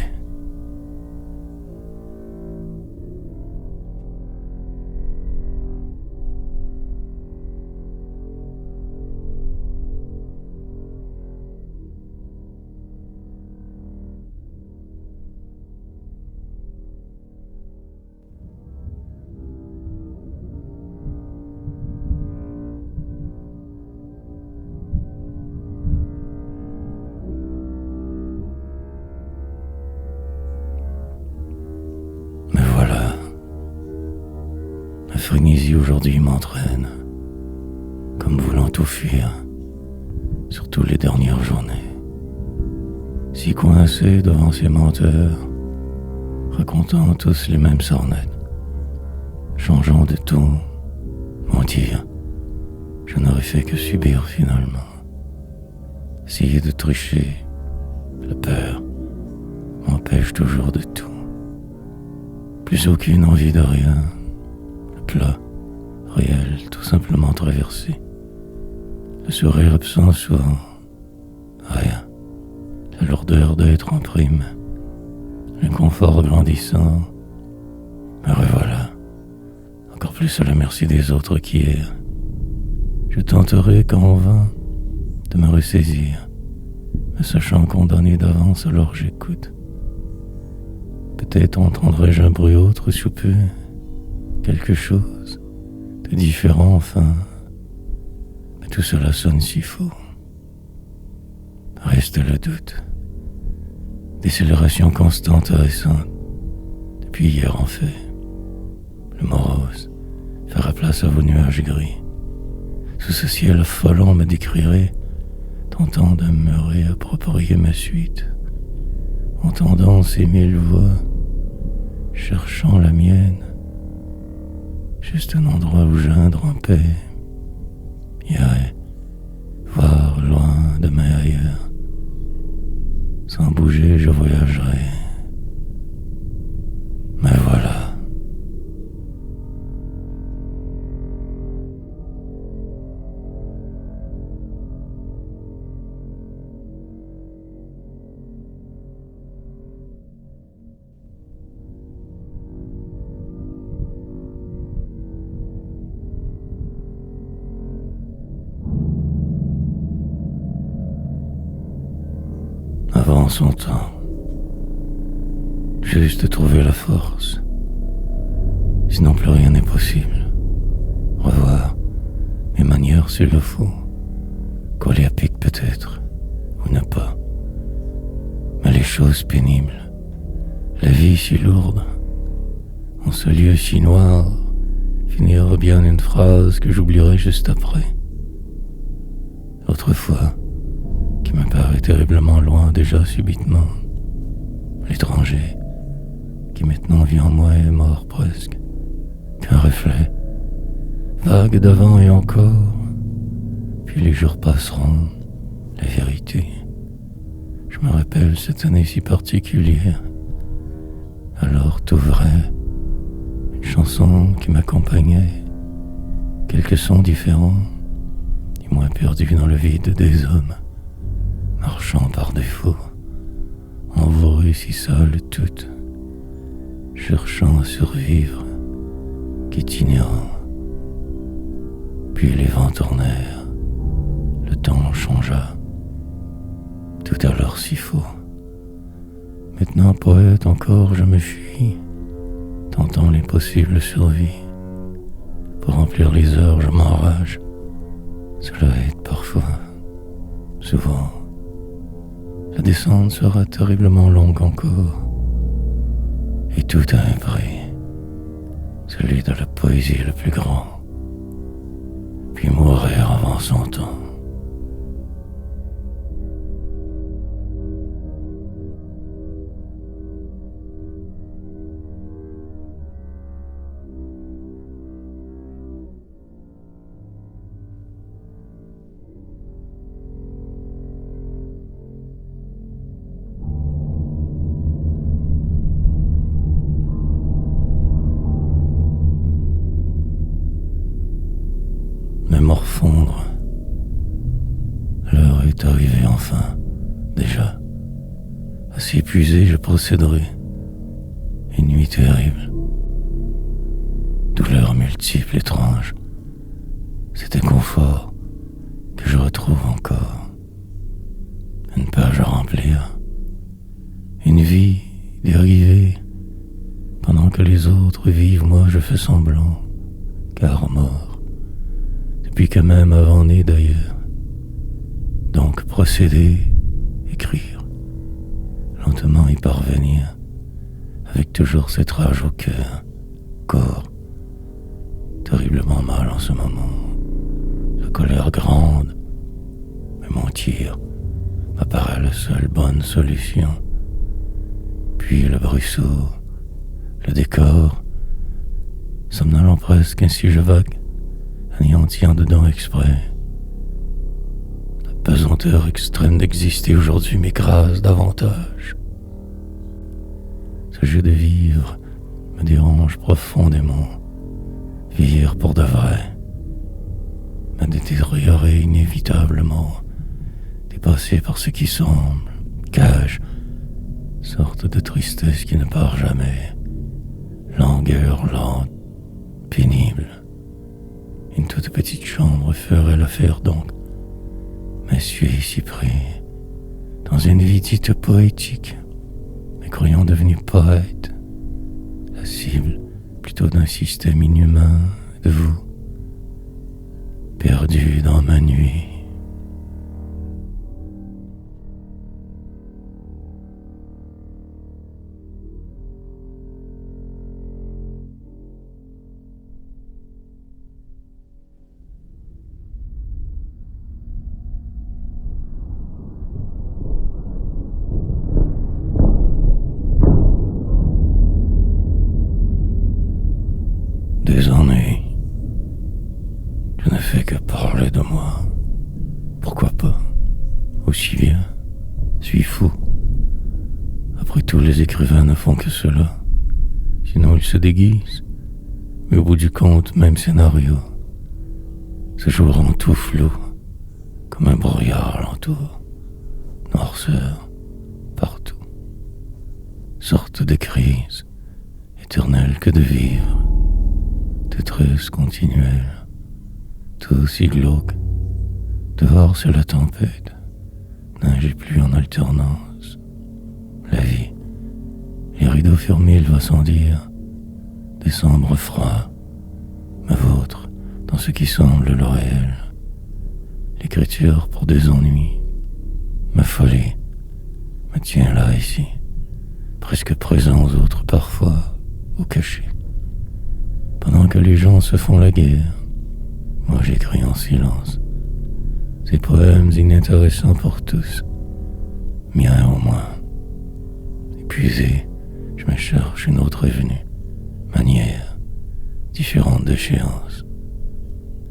La frénésie aujourd'hui m'entraîne, comme voulant tout fuir, surtout les dernières journées. Si coincé devant ces menteurs, racontant tous les mêmes sornettes, changeant de ton, mentir, je n'aurais fait que subir finalement. Essayer de tricher, la peur m'empêche toujours de tout. Plus aucune envie de rien. Le plat, réel, tout simplement traversé. Le sourire absent souvent. Rien. La lourdeur d'être en prime. Le confort grandissant. Me revoilà. Encore plus à la merci des autres qu'hier. Je tenterai qu'en vain de me ressaisir, me sachant condamné d'avance, alors j'écoute. Peut-être entendrai-je un bruit autre sous peu, quelque chose de différent enfin, mais tout cela sonne si faux. Reste le doute, décélération constante et récente, depuis hier en fait. Le morose fera place à vos nuages gris. Sous ce ciel affolant me décrirait, tentant de me réapproprier ma suite, entendant ces mille voix, cherchant la mienne, juste un endroit où geindre en paix, irai voir loin demain ailleurs, sans bouger je voyagerai, mais voilà. Avant son temps, juste trouver la force, sinon plus rien n'est possible. Revoir mes manières s'il le faut, coller à pic peut-être, ou ne pas. Mais les choses pénibles, la vie si lourde, en ce lieu si noir, finir bien une phrase que j'oublierai juste après. Autrefois, qui me paraît terriblement loin déjà subitement. L'étranger, qui maintenant vit en moi est mort presque, qu'un reflet, vague d'avant et encore, puis les jours passeront, la vérité. Je me rappelle cette année si particulière, alors tout vrai, une chanson qui m'accompagnait, quelques sons différents, et moi perdu dans le vide des hommes. Marchant par défaut, envoûté si seul toutes, cherchant à survivre, qu'itinérant. Puis les vents tournèrent, le temps changea, tout alors si faux. Maintenant poète encore je me fuis, tentant les possibles survies. Pour remplir les heures je m'enrage, cela aide parfois, souvent. La descente sera terriblement longue encore, et tout a un prix, celui de la poésie le plus grand, puis mourir avant son temps. Me morfondre. L'heure est arrivée enfin, déjà. Assez épuisé, je procéderai. Une nuit terrible. Douleurs multiples, étranges. Cet inconfort que je retrouve encore. Une page à remplir. Une vie dérivée. Pendant que les autres vivent, moi je fais semblant. Car mort. Depuis que même avant-né d'ailleurs. Donc procéder, écrire, lentement y parvenir, avec toujours cette rage au cœur, corps, terriblement mal en ce moment, la colère grande, mais mentir m'apparaît la seule bonne solution. Puis le bruit sourd, le décor, somnolent presque, ainsi je vague, anéantir dedans exprès. La pesanteur extrême d'exister aujourd'hui m'écrase davantage. Ce jeu de vivre me dérange profondément. Vieillir pour de vrai, me détériorer inévitablement, dépassé par ce qui semble, cage, sorte de tristesse qui ne part jamais, langueur lente, pénible. Une toute petite chambre ferait l'affaire donc, me suis ici pris, dans une vie dite poétique, me croyant devenu poète, la cible plutôt d'un système inhumain de vous, perdu dans ma nuit. Des ennuis. Je ne fais que parler de moi. Pourquoi pas? Aussi bien. Suis fou. Après tout, les écrivains ne font que cela. Sinon, ils se déguisent. Mais au bout du compte, même scénario. Ce jour rend tout flou, comme un brouillard alentour. Noirceur, partout. Sorte de crise, éternelle que de vivre. Détresse continuelle, tout si glauque. Dehors c'est la tempête, neige et pluie en alternance. La vie, les rideaux fermés, il va sans dire. Décembre froid, me vautre dans ce qui semble le réel. L'écriture pour des ennuis, ma folie me tient là ici, presque présent aux autres parfois, au cachet. Pendant que les gens se font la guerre, moi j'écris en silence. Ces poèmes inintéressants pour tous, miens au moins. Épuisé, je me cherche une autre avenue, manière, différente d'échéance.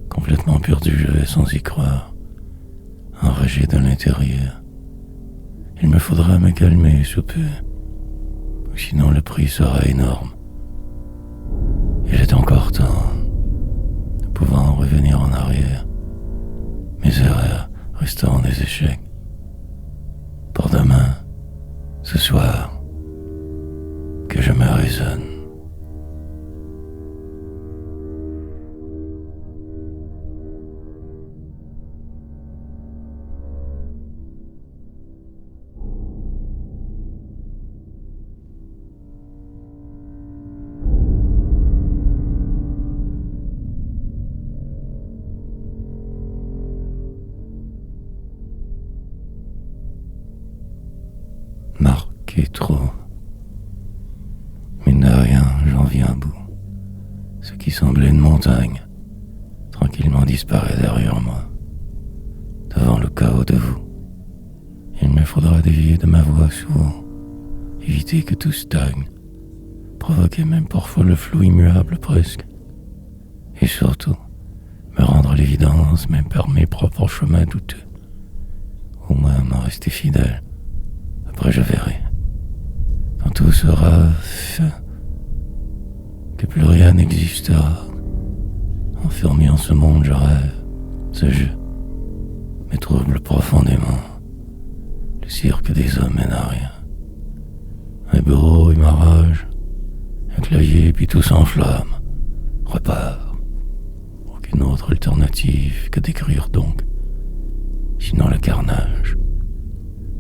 Complètement perdu, je vais sans y croire, enragé de l'intérieur. Il me faudra me calmer sous peu, ou sinon le prix sera énorme. Il est encore temps, ne pouvant revenir en arrière, mes erreurs restant des échecs. Pour demain, ce soir, que je me raisonne. Marqué trop. Mine de rien, j'en viens à bout. Ce qui semblait une montagne, tranquillement disparaît derrière moi. Devant le chaos de vous, il me faudra dévier de ma voix souvent, éviter que tout stagne, provoquer même parfois le flou immuable presque. Et surtout, me rendre l'évidence même par mes propres chemins douteux. Au moins m'en rester fidèle. Après je verrai. Quand tout sera fait, que plus rien n'existera. Enfermé en ce monde, je rêve. Ce jeu me trouble profondément. Le cirque des hommes mène à rien. Un bureau et ma rage, un clavier puis tout s'enflamme. Repart. Aucune autre alternative que d'écrire donc. Sinon le carnage.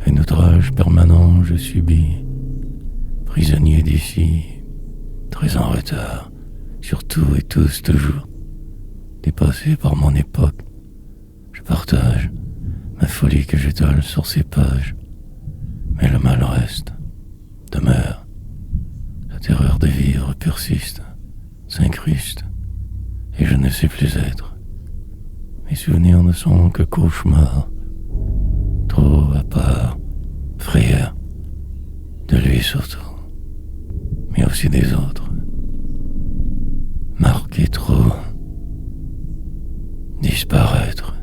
Un outrage permanent je subis. Prisonnier d'ici, très en retard, sur tout et tous toujours. Dépassé par mon époque, je partage ma folie que j'étale sur ces pages. Mais le mal reste, demeure. La terreur de vivre persiste, s'incruste, et je ne sais plus être. Mes souvenirs ne sont que cauchemars, trop à part, frayeur, de lui surtout, mais aussi des autres. Marquer trop, disparaître.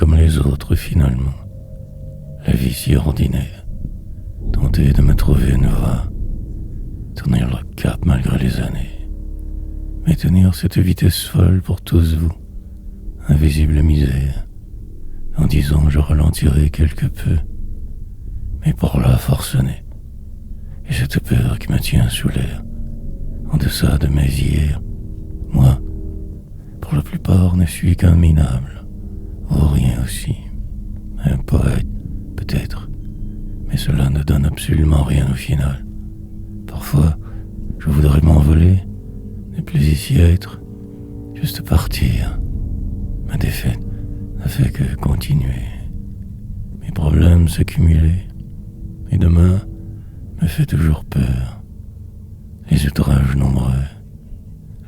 comme les autres finalement. La vie si ordinaire. Tenter de me trouver une voie. Tenir le cap malgré les années. Mais tenir cette vitesse folle pour tous vous. Invisible misère. En disant je ralentirai quelque peu. Mais pour la forcener. Et cette peur qui me tient sous l'air. En deçà de mes hier. Moi, pour la plupart, ne suis qu'un minable. Oh, rien aussi. Un poète, peut-être. Mais cela ne donne absolument rien au final. Parfois, je voudrais m'envoler, ne plus ici être, juste partir. Ma défaite n'a fait que continuer. Mes problèmes s'accumulaient. Et demain me fait toujours peur. Les outrages nombreux,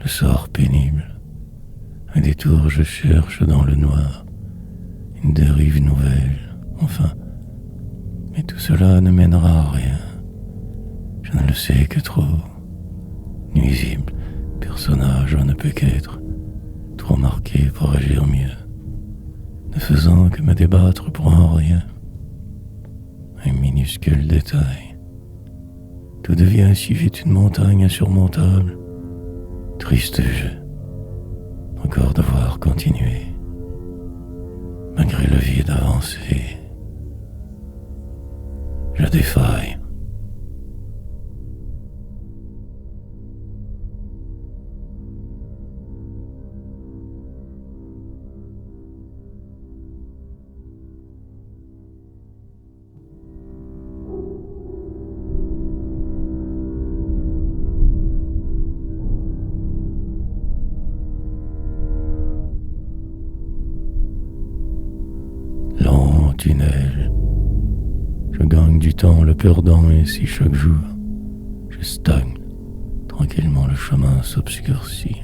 le sort pénible. Un détour je cherche dans le noir, une dérive nouvelle, enfin. Mais tout cela ne mènera à rien. Je ne le sais que trop. Nuisible, personnage ne peut qu'être, trop marqué pour agir mieux, ne faisant que me débattre pour un rien. Un minuscule détail. Tout devient si vite une montagne insurmontable. Triste jeu. Encore devoir continuer. Malgré le vide avancé. Je défaille. Long tunnel. Je gagne du temps le perdant ainsi chaque jour. Je stagne. Tranquillement le chemin s'obscurcit.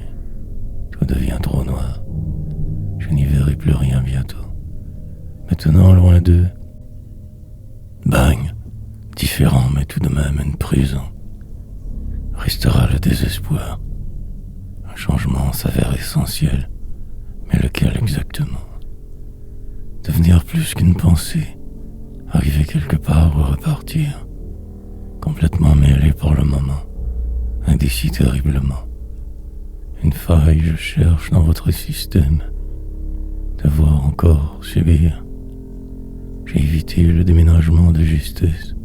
Tout devient trop noir. Je n'y verrai plus rien bientôt. Maintenant loin d'eux. Bagne. Différent mais tout de même une prison. Restera le désespoir. Un changement s'avère essentiel. Mais lequel exactement? Devenir plus qu'une pensée, arriver quelque part ou repartir, complètement mêlé pour le moment, indécis terriblement. Une faille je cherche dans votre système, devoir encore subir. J'ai évité le déménagement de justesse,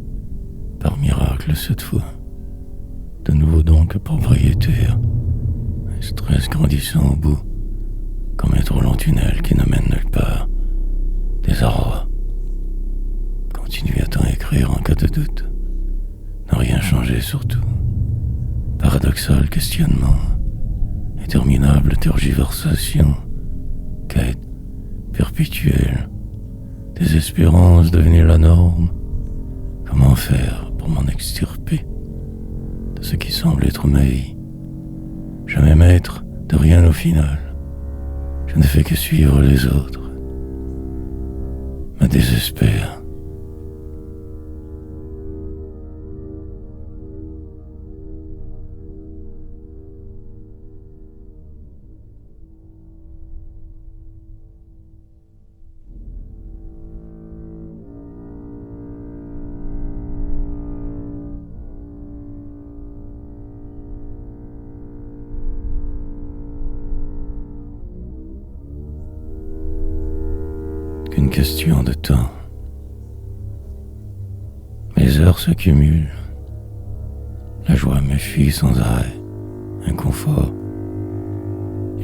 par miracle cette fois. De nouveau donc propriétaire, un stress grandissant au bout, comme un trop long tunnel qui ne mène nulle part. Désarroi. Continuer à t'en écrire en cas de doute. Ne rien changer surtout. Paradoxal questionnement. Interminable tergiversation. Quête perpétuelle. Désespérance devenue la norme. Comment faire pour m'en extirper de ce qui semble être ma vie? Jamais maître de rien au final. Je ne fais que suivre les autres. Me désespère. Qu'une question de temps. Mes heures s'accumulent. La joie me fuit sans arrêt. Inconfort.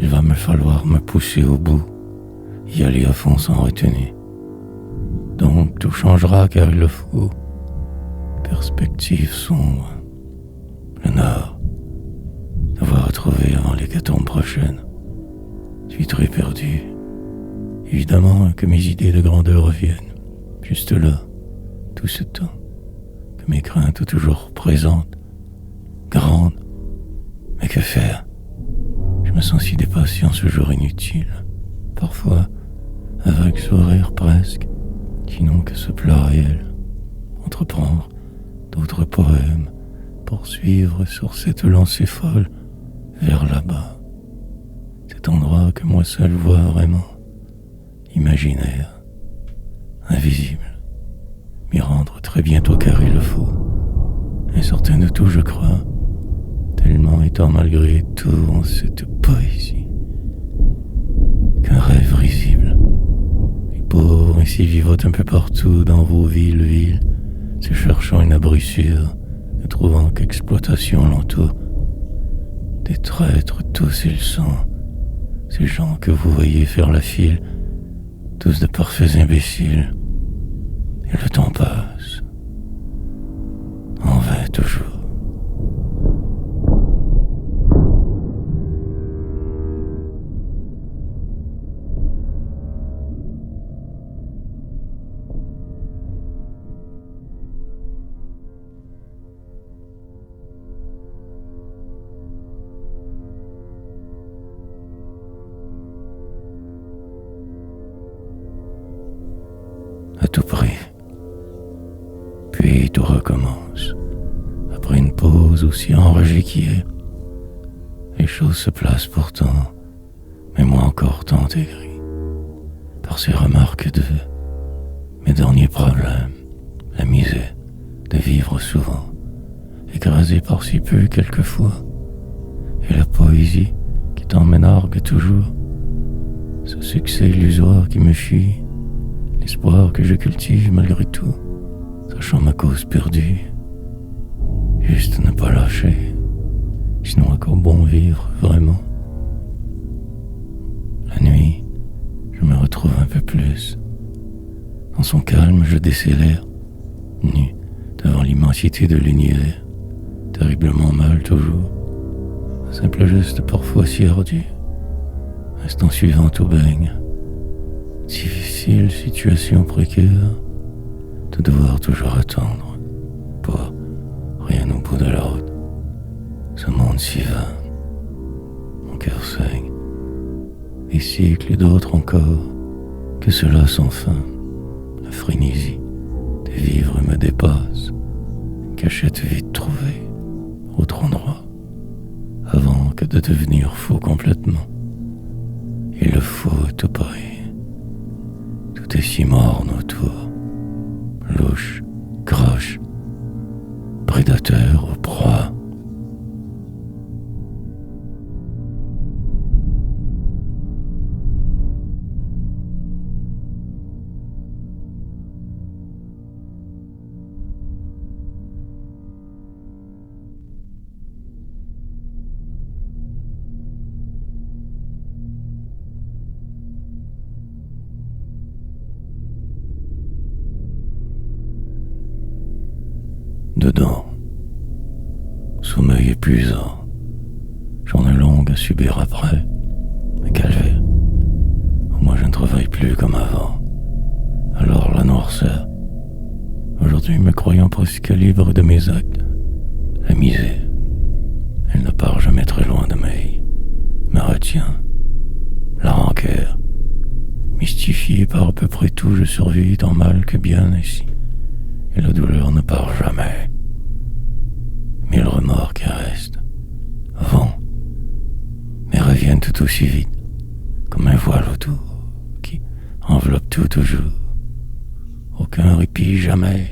Il va me falloir me pousser au bout, y aller à fond sans retenue. Donc tout changera car il le faut. Perspective sombre. Le nord. Devoir retrouver avant l'hécatombe prochaine. Suis très perdu. Évidemment que mes idées de grandeur reviennent, juste là, tout ce temps, que mes craintes toujours présentes, grandes, mais que faire? Je me sens si dépassé en ce jour inutile, parfois, un vague sourire presque, qui n'ont que ce plat réel, entreprendre d'autres poèmes, poursuivre sur cette lancée folle, vers là-bas, cet endroit que moi seul vois vraiment. imaginaire, invisible, m'y rendre très bientôt car il le faut, incertain de tout je crois, tellement étant malgré tout en cette poésie, qu'un rêve risible, et pauvre ainsi vivote un peu partout dans vos villes, se cherchant une abri sûr, ne trouvant qu'exploitation l'entoure. Des traîtres tous ils sont, ces gens que vous voyez faire la file, tous de parfaits imbéciles. Et le temps passe, en vain toujours. À tout prix. Puis tout recommence. Après une pause aussi enragée qu'hier, les choses se placent pourtant, mais moi encore tant aigri, par ces remarques de mes derniers problèmes, la misère de vivre souvent, écrasé par si peu quelquefois, et la poésie qui t'emménargue toujours, ce succès illusoire qui me fuit, l'espoir que je cultive malgré tout, sachant ma cause perdue. Juste ne pas lâcher, sinon à quoi bon vivre vraiment. La nuit, je me retrouve un peu plus. Dans son calme, je décélère, nu devant l'immensité de l'univers, terriblement mal toujours. Un simple geste parfois si ardu, instant suivant tout baigne. Difficile situation précaire, de devoir toujours attendre, pas rien au bout de la route. Ce monde si vain, mon cœur saigne, des cycles et d'autres encore, que cela sans fin. La frénésie de vivre me dépasse, cachette vite trouvée, autre endroit, avant que de devenir fou complètement. Il le faut tout pareil. Tout est si morne autour, louche, croche, prédateur ou proie. Dedans, sommeil épuisant, journée longue à subir après, un calvaire. Moi je ne travaille plus comme avant. Alors la noirceur. Aujourd'hui me croyant presque libre de mes actes. La misère, elle ne part jamais très loin de me retient. La rancœur, mystifiée par à peu près tout, je survis tant mal que bien ici. Et la douleur ne part jamais. Mille remords qui restent, vont, mais reviennent tout aussi vite, comme un voile autour, qui enveloppe tout toujours. Aucun répit jamais.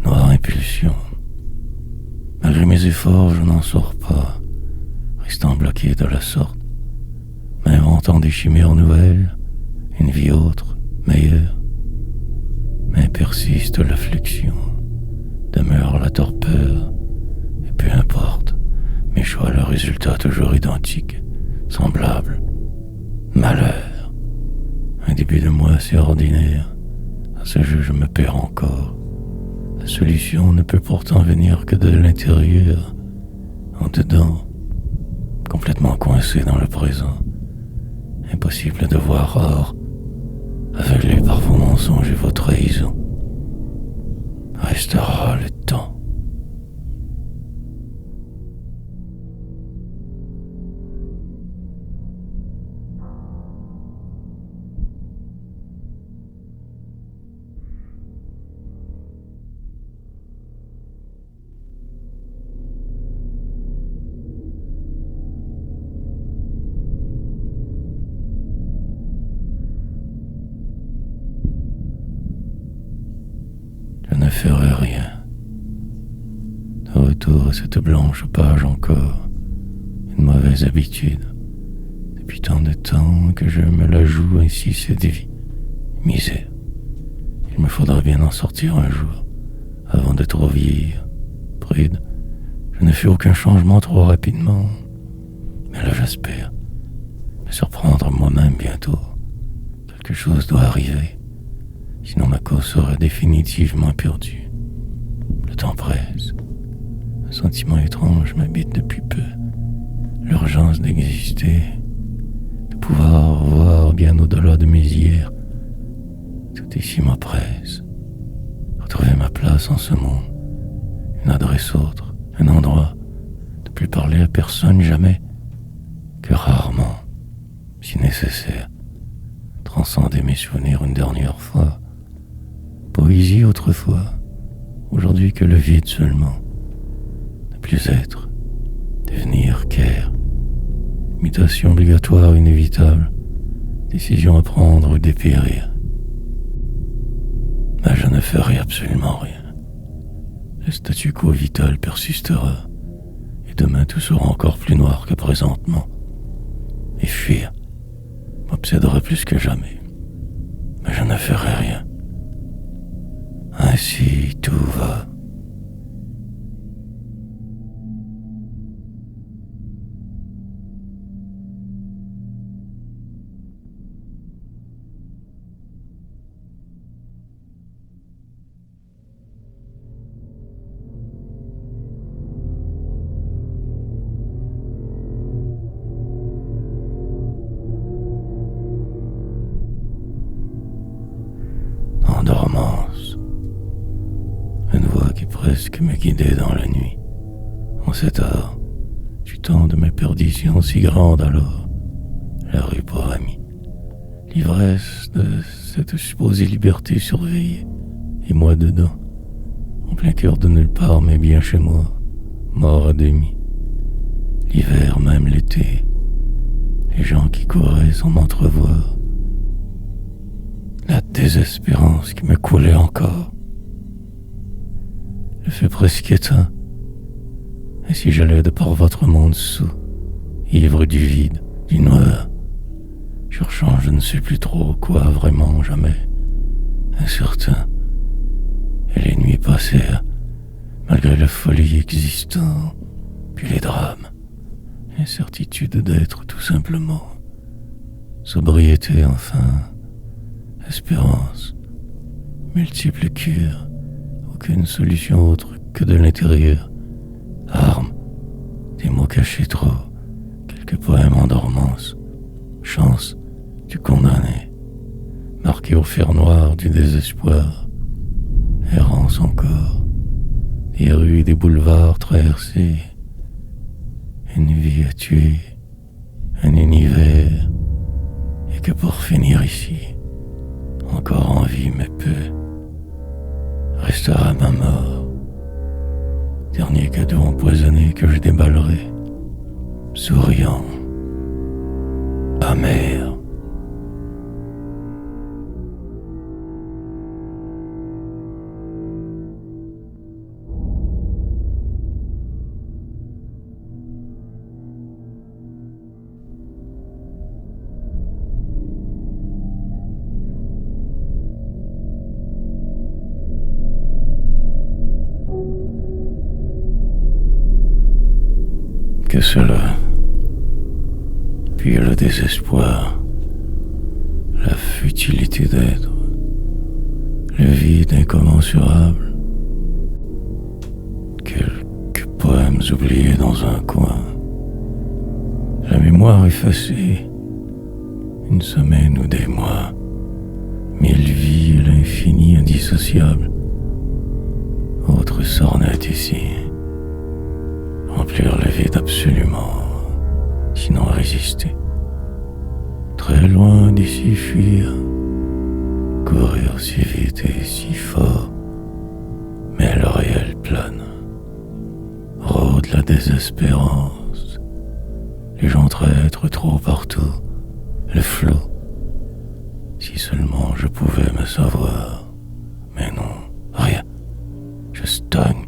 Noire impulsion. Malgré mes efforts, je n'en sors pas, restant bloqué de la sorte, m'inventant des chimères nouvelles, une vie autre, meilleure. Mais persiste l'affliction, demeure la torpeur, et peu importe, mes choix, le résultat toujours identique, semblable. Malheur, un début de mois assez ordinaire, à ce jeu je me perds encore. La solution ne peut pourtant venir que de l'intérieur, en dedans, complètement coincé dans le présent, impossible de voir hors, aveuglé par vos mensonges et vos trahisons. Restera le temps. ferai rien. De retour à cette blanche page encore, une mauvaise habitude. Depuis tant de temps que je me la joue ainsi cette vie. Misère. Il me faudra bien en sortir un jour, avant de trop vieillir. Prude, je ne fais aucun changement trop rapidement. Mais là j'espère me surprendre moi-même bientôt. Quelque chose doit arriver, sinon ma cause sera définitivement perdue. Le temps presse. Un sentiment étrange m'habite depuis peu. L'urgence d'exister, de pouvoir voir bien au-delà de mes hier. Tout ici m'oppresse. Retrouver ma place en ce monde, une adresse autre, un endroit, de plus parler à personne jamais, que rarement, si nécessaire, transcender mes souvenirs une dernière fois. Poésie autrefois, aujourd'hui que le vide seulement. Ne plus être, devenir qu'air. Mutation obligatoire inévitable, décision à prendre ou dépérir. Mais je ne ferai absolument rien. Le statu quo vital persistera, et demain tout sera encore plus noir que présentement. Et fuir m'obsédera plus que jamais. Mais je ne ferai rien. Ainsi tout va. En dormance, une voix qui presque me guidait dans la nuit. En cet heure, du temps de mes perditions si grandes alors, la rue pour amis, l'ivresse de cette supposée liberté surveillée, et moi dedans, en plein cœur de nulle part mais bien chez moi, mort à demi. L'hiver, même l'été, les gens qui couraient sans m'entrevoir, la désespérance qui me coulait encore. Le feu presque éteint. Et si j'allais de par votre monde sous, ivre du vide, du noir, cherchant je ne sais plus trop quoi vraiment jamais, incertain. Et les nuits passèrent, malgré la folie existant, puis les drames, l'incertitude d'être tout simplement, sobriété enfin, espérance, multiples cures, aucune solution autre que de l'intérieur, armes, des mots cachés trop, quelques poèmes en dormance, chance du condamné, marqué au fer noir du désespoir, errance encore, des rues et des boulevards traversés, une vie à tuer, un univers, et que pour finir ici, encore en vie mais peu, restera ma mort, dernier cadeau empoisonné que je déballerai, souriant, amer. Que cela, puis le désespoir, la futilité d'être, le vide incommensurable, quelques poèmes oubliés dans un coin, la mémoire effacée, une semaine ou des mois, mille vies à l'infini indissociable, autre sornette ici. Remplir le vide absolument, sinon résister. Très loin d'ici fuir, courir si vite et si fort, mais le réel plane, rôde la désespérance, les gens traîtres trop partout, le flot, si seulement je pouvais me savoir, mais non, rien, montagne,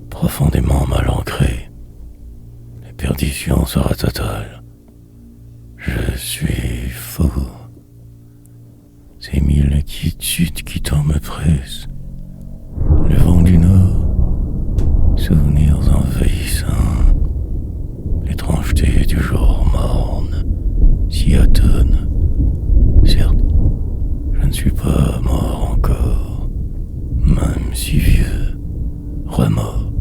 profondément mal ancrée. La perdition sera totale. Je suis fou. Ces mille inquiétudes qui tant me pressent. Le vent du nord, souvenirs envahissants. L'étrangeté du jour morne, s'y attonne. Certes, je ne suis pas mort encore, même si vieux, remords.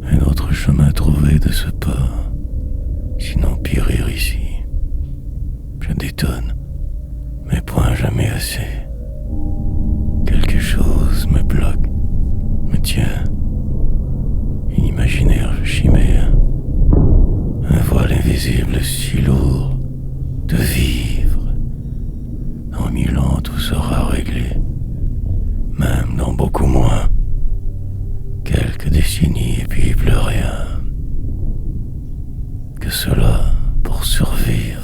Un autre chemin trouvé de ce pas, sinon périr ici. Je détonne, mais point jamais assez. Quelque chose me bloque, me tient. Une imaginaire chimère, un voile invisible si lourd de vivre. Dans 1000 ans tout sera réglé, même dans beaucoup moins. Quelques décennies et puis plus rien. Que cela pour survivre.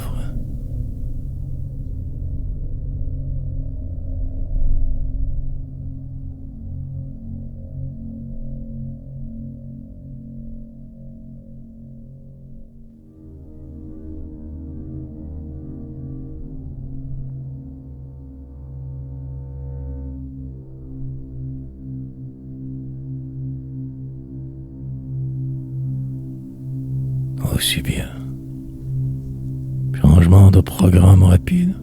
Aussi bien. Changement de programme rapide.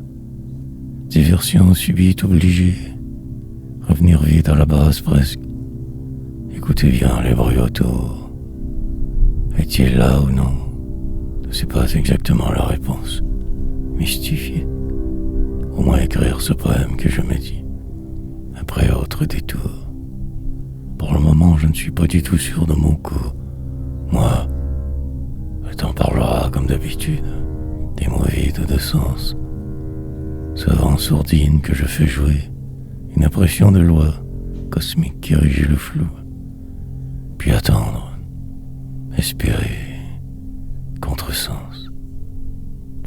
Diversion subite obligée. Revenir vite à la base presque. Écoutez bien les bruits autour. Est-il là ou non? Je ne sais pas exactement la réponse. Mystifié. Au moins écrire ce poème que je me dis. Après autre détour. Pour le moment, je ne suis pas du tout sûr de mon coup. Moi, le temps parlera comme d'habitude, des mots vides de sens. Ce vent sourdine que je fais jouer, une impression de loi cosmique qui régit le flou. Puis attendre, espérer, contresens.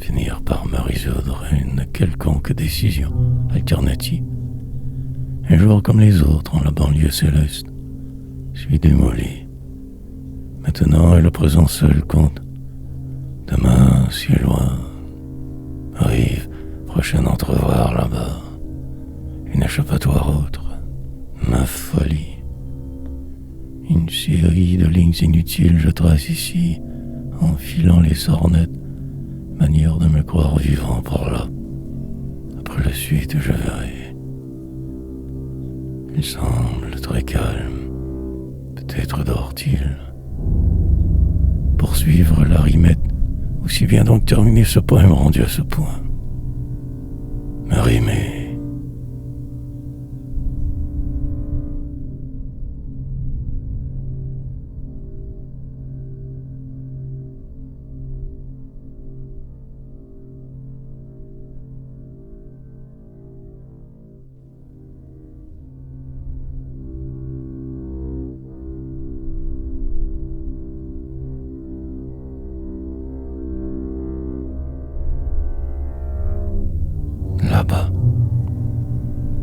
Finir par me résoudre à une quelconque décision alternative. Un jour comme les autres en la banlieue céleste, je suis démoli. Maintenant et le présent seul compte. Demain, si loin, arrive, prochain entrevoir là-bas, une échappatoire autre, ma folie. Une série de lignes inutiles je trace ici, en filant les sornettes, manière de me croire vivant par là. Après la suite, je verrai. Il semble très calme, peut-être dort-il. Poursuivre la rimette, aussi bien donc terminer ce poème rendu à ce point. Me rimer. Là-bas,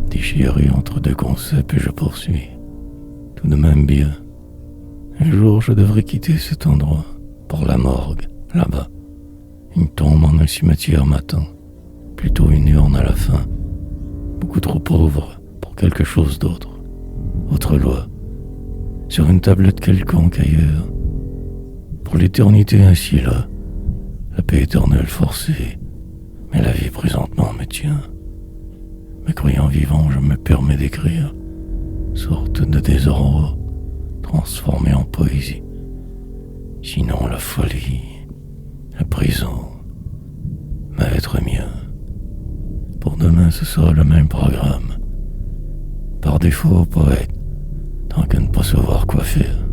déchiré entre deux concepts, et je poursuis. Tout de même bien. Un jour, je devrais quitter cet endroit pour la morgue, là-bas. Une tombe en un cimetière m'attend. Plutôt une urne à la fin. Beaucoup trop pauvre pour quelque chose d'autre. Autre loi. Sur une tablette quelconque ailleurs. Pour l'éternité ainsi là. La paix éternelle forcée. Mais la vie présentement me tient. Me croyant vivant, je me permets d'écrire. Sorte de désarroi, transformé en poésie. Sinon la folie, la prison, maître mien. Pour demain, ce sera le même programme. Par défaut, poète, tant qu'à ne pas savoir quoi faire.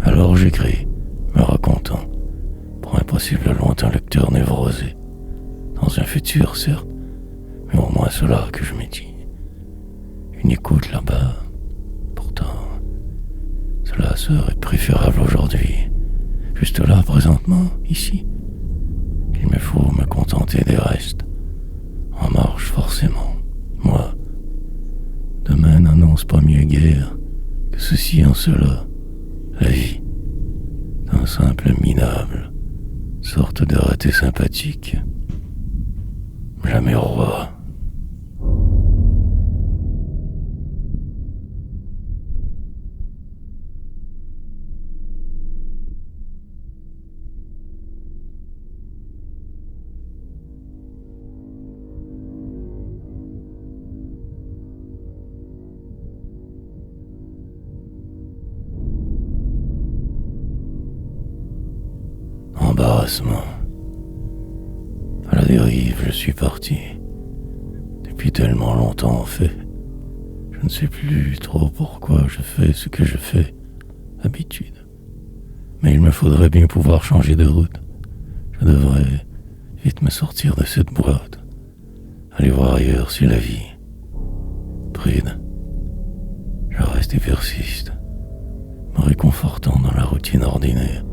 Alors j'écris, me racontant, pour un possible lointain lecteur névrosé. Dans un futur, certes, mais au moins cela que je me dis. Une écoute là-bas, pourtant, cela serait préférable aujourd'hui. Juste là, présentement, ici. Il me faut me contenter des restes. En marche, forcément. Moi, demain n'annonce pas mieux guère que ceci en cela, la vie, d'un simple minable, sorte de raté sympathique, jamais roi. Embarrassement. À la dérive, je suis parti. Depuis tellement longtemps, en fait. Je ne sais plus trop pourquoi je fais ce que je fais, d'habitude. Mais il me faudrait bien pouvoir changer de route. Je devrais vite me sortir de cette boîte. Aller voir ailleurs si la vie bride. Je reste et persiste, me réconfortant dans la routine ordinaire.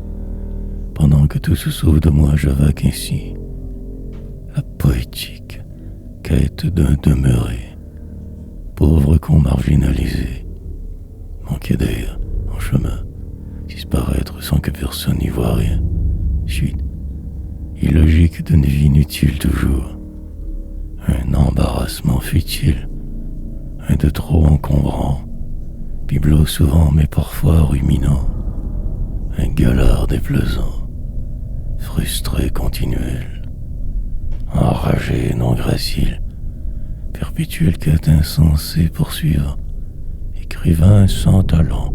Pendant que tout se sauve de moi, je vague ainsi la poétique quête d'un demeuré, pauvre con marginalisé, manquer d'air en chemin, disparaître sans que personne n'y voie rien, chute, illogique d'une vie inutile toujours, un embarrassement futile, un de trop encombrant, bibelot souvent mais parfois ruminant, un gueulard déplaisant, frustré continuel, enragé non gracile, perpétuelle quête insensée poursuivre, écrivain sans talent,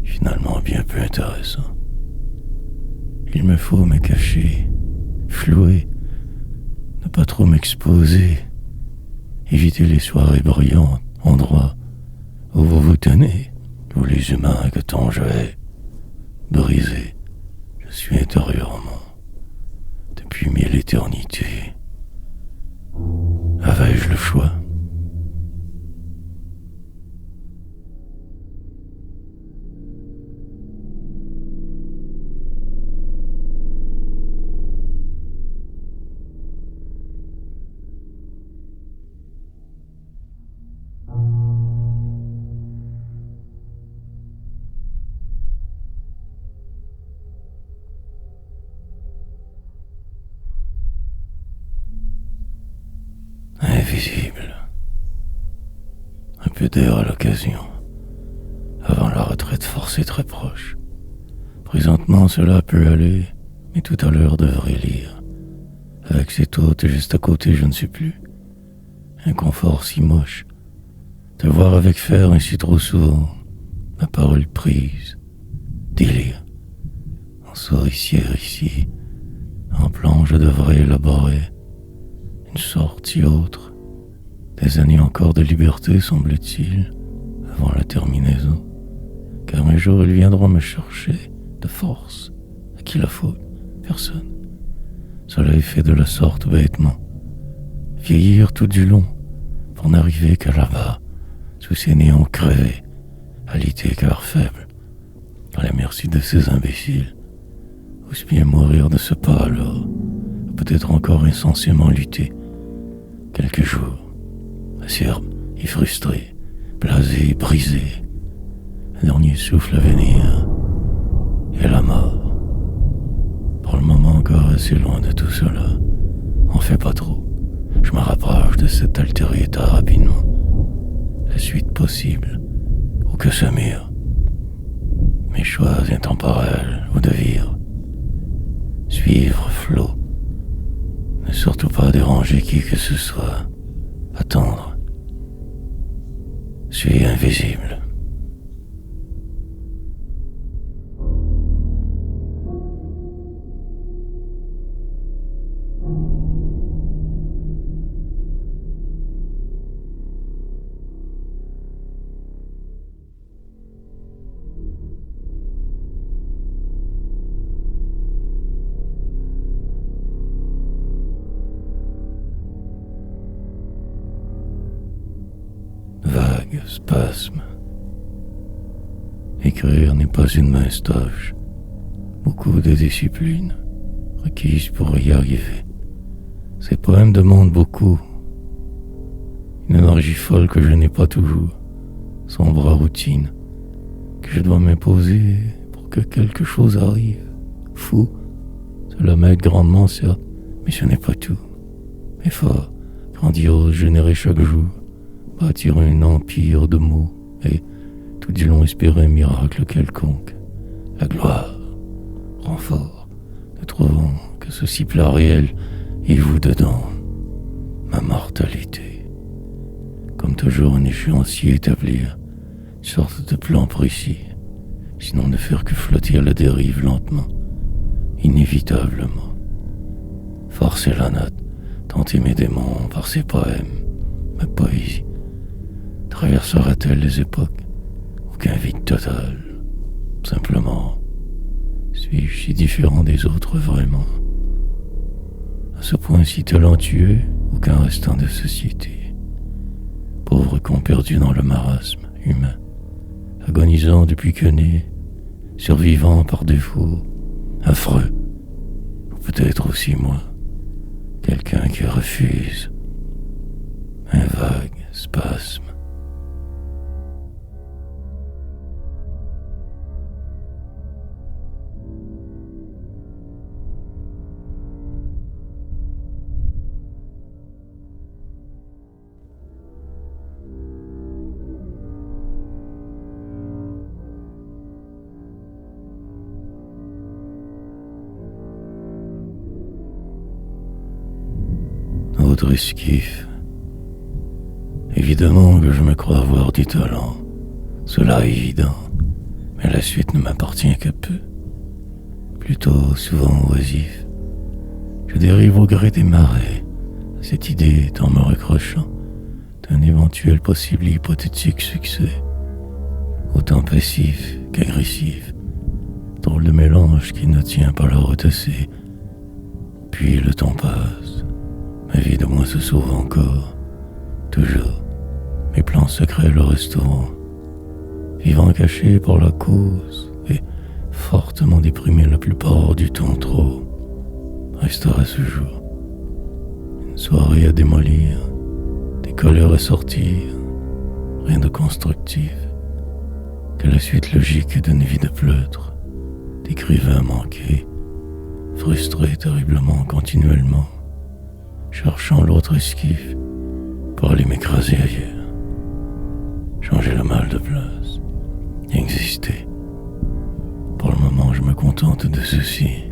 finalement bien peu intéressant. Il me faut me cacher, flouer, ne pas trop m'exposer, éviter les soirées brillantes, endroits où vous vous tenez, vous les humains que tant je hais, brisé, je suis intérieurement, depuis 1000 éternités. Avais-je le choix? Invisible. Un peu d'air à l'occasion, avant la retraite forcée très proche. Présentement cela peut aller, mais tout à l'heure devrait lire. Avec cet hôte juste à côté, je ne sais plus. Un confort si moche. Te voir avec fer ainsi trop souvent. Ma parole prise. Délire. En souricière ici. En plan je devrais élaborer une sorte si autre. Des années encore de liberté, semble-t-il, avant la terminaison. Car un jour ils viendront me chercher de force. À qui la faute? Personne. Cela est fait de la sorte bêtement. Vieillir tout du long, pour n'arriver qu'à là-bas, sous ces néons crevés, alité car faible, à la merci de ces imbéciles. Ose bien mourir de ce pas alors, peut-être encore insensiblement lutter. Quelques jours, acerbe et frustré, blasé et brisé, le dernier souffle à venir, et la mort. Pour le moment encore assez loin de tout cela, en fait pas trop. Je me rapproche de cet altéré état rapidement. La suite possible, ou que ce mire. Mes choix intemporels ou de vivre. Suivre flot. Ne surtout pas déranger qui que ce soit. Attendre. Suis invisible. Vague spasme. Écrire n'est pas une mince tâche. Beaucoup de discipline requise pour y arriver. Ces poèmes demandent beaucoup. Une énergie folle que je n'ai pas toujours. sombre routine que je dois m'imposer pour que quelque chose arrive. Fou, cela m'aide grandement, certes, mais ce n'est pas tout. Effort, grandiose, générer chaque jour, bâtir un empire de mots et tout du long espérer un miracle quelconque. La gloire, renfort, ne trouvant que ceci plat réel et vous dedans, ma mortalité. Comme toujours un échéancier établir, une sorte de plan précis, sinon ne faire que flotter à la dérive lentement, inévitablement. Forcer la note, tenter mes démons par ses poèmes, ma poésie, traversera-t-elle les époques? Aucun vide total. Simplement, suis-je si différent des autres vraiment? À ce point si talentueux, aucun restant de société. Pauvre con perdu dans le marasme humain, agonisant depuis que né, survivant par défaut, affreux, ou peut-être aussi moi, quelqu'un qui refuse, un vague spasme. Autre esquif. Évidemment que je me crois avoir du talent, cela est évident, mais la suite ne m'appartient que peu. Plutôt souvent oisif, je dérive au gré des marées, cette idée en me recrochant d'un éventuel possible hypothétique succès, autant passif qu'agressif, drôle de mélange qui ne tient pas la route assez. Puis le temps passe. Ma vie de moi se sauve encore, toujours, mes plans secrets le resteront, vivant caché pour la cause et fortement déprimé la plupart du temps trop, restera ce jour, une soirée à démolir, des colères à sortir, rien de constructif, que la suite logique d'une vie de pleutre, d'écrivain manqué, frustré terriblement continuellement, cherchant l'autre esquif pour aller m'écraser ailleurs. Changer le mal de place, exister. Pour le moment, je me contente de ceci,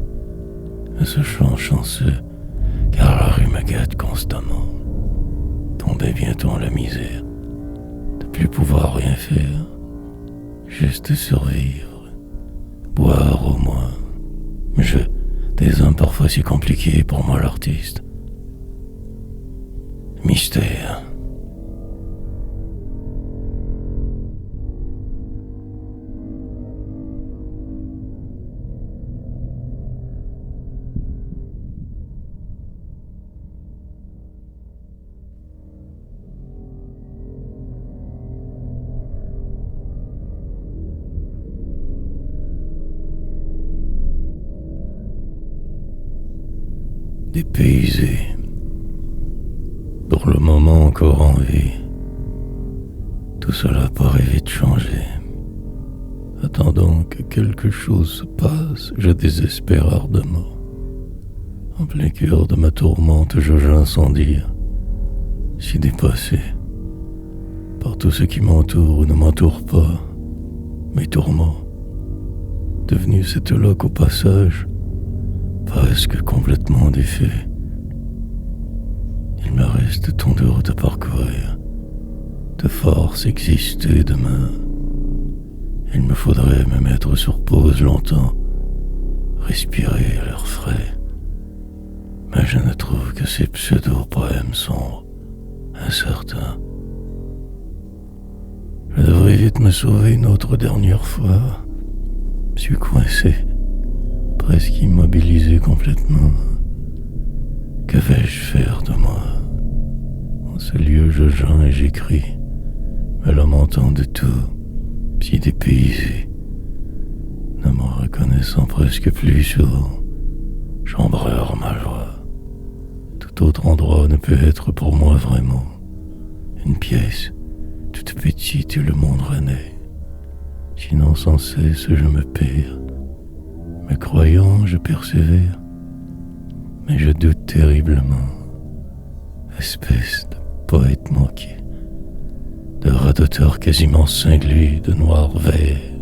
de ce chant chanceux, car la rue me gâte constamment. Tomber bientôt en la misère, de plus pouvoir rien faire, juste survivre, boire au moins. Des hommes parfois si compliqués pour moi l'artiste. Mystère. Dépaysé. Pour le moment encore en vie, tout cela paraît vite changer. Attendant que quelque chose se passe, je désespère ardemment. En plein cœur de ma tourmente, je incendie, si dépassé par tout ce qui m'entoure ou ne m'entoure pas, mes tourments, devenus cette loque au passage, presque complètement défait. Il me reste tant de route à parcourir, de force exister demain. Il me faudrait me mettre sur pause longtemps, respirer à l'air frais. Mais je ne trouve que ces pseudo-poèmes sombres, incertains. Je devrais vite me sauver une autre dernière fois. Je suis coincé, presque immobilisé complètement. Que vais-je faire de moi? En ce lieu, je geins et j'écris, me lamentant de tout, si dépaysé, ne me reconnaissant presque plus souvent, chambreur ma joie. Tout autre endroit ne peut être pour moi vraiment une pièce, tout toute petite le monde renaît. Sinon sans cesse je me perds. Me croyant, je persévère. Mais je doute terriblement. Espèce de poète manqué, de radoteur quasiment cinglé de noir vert.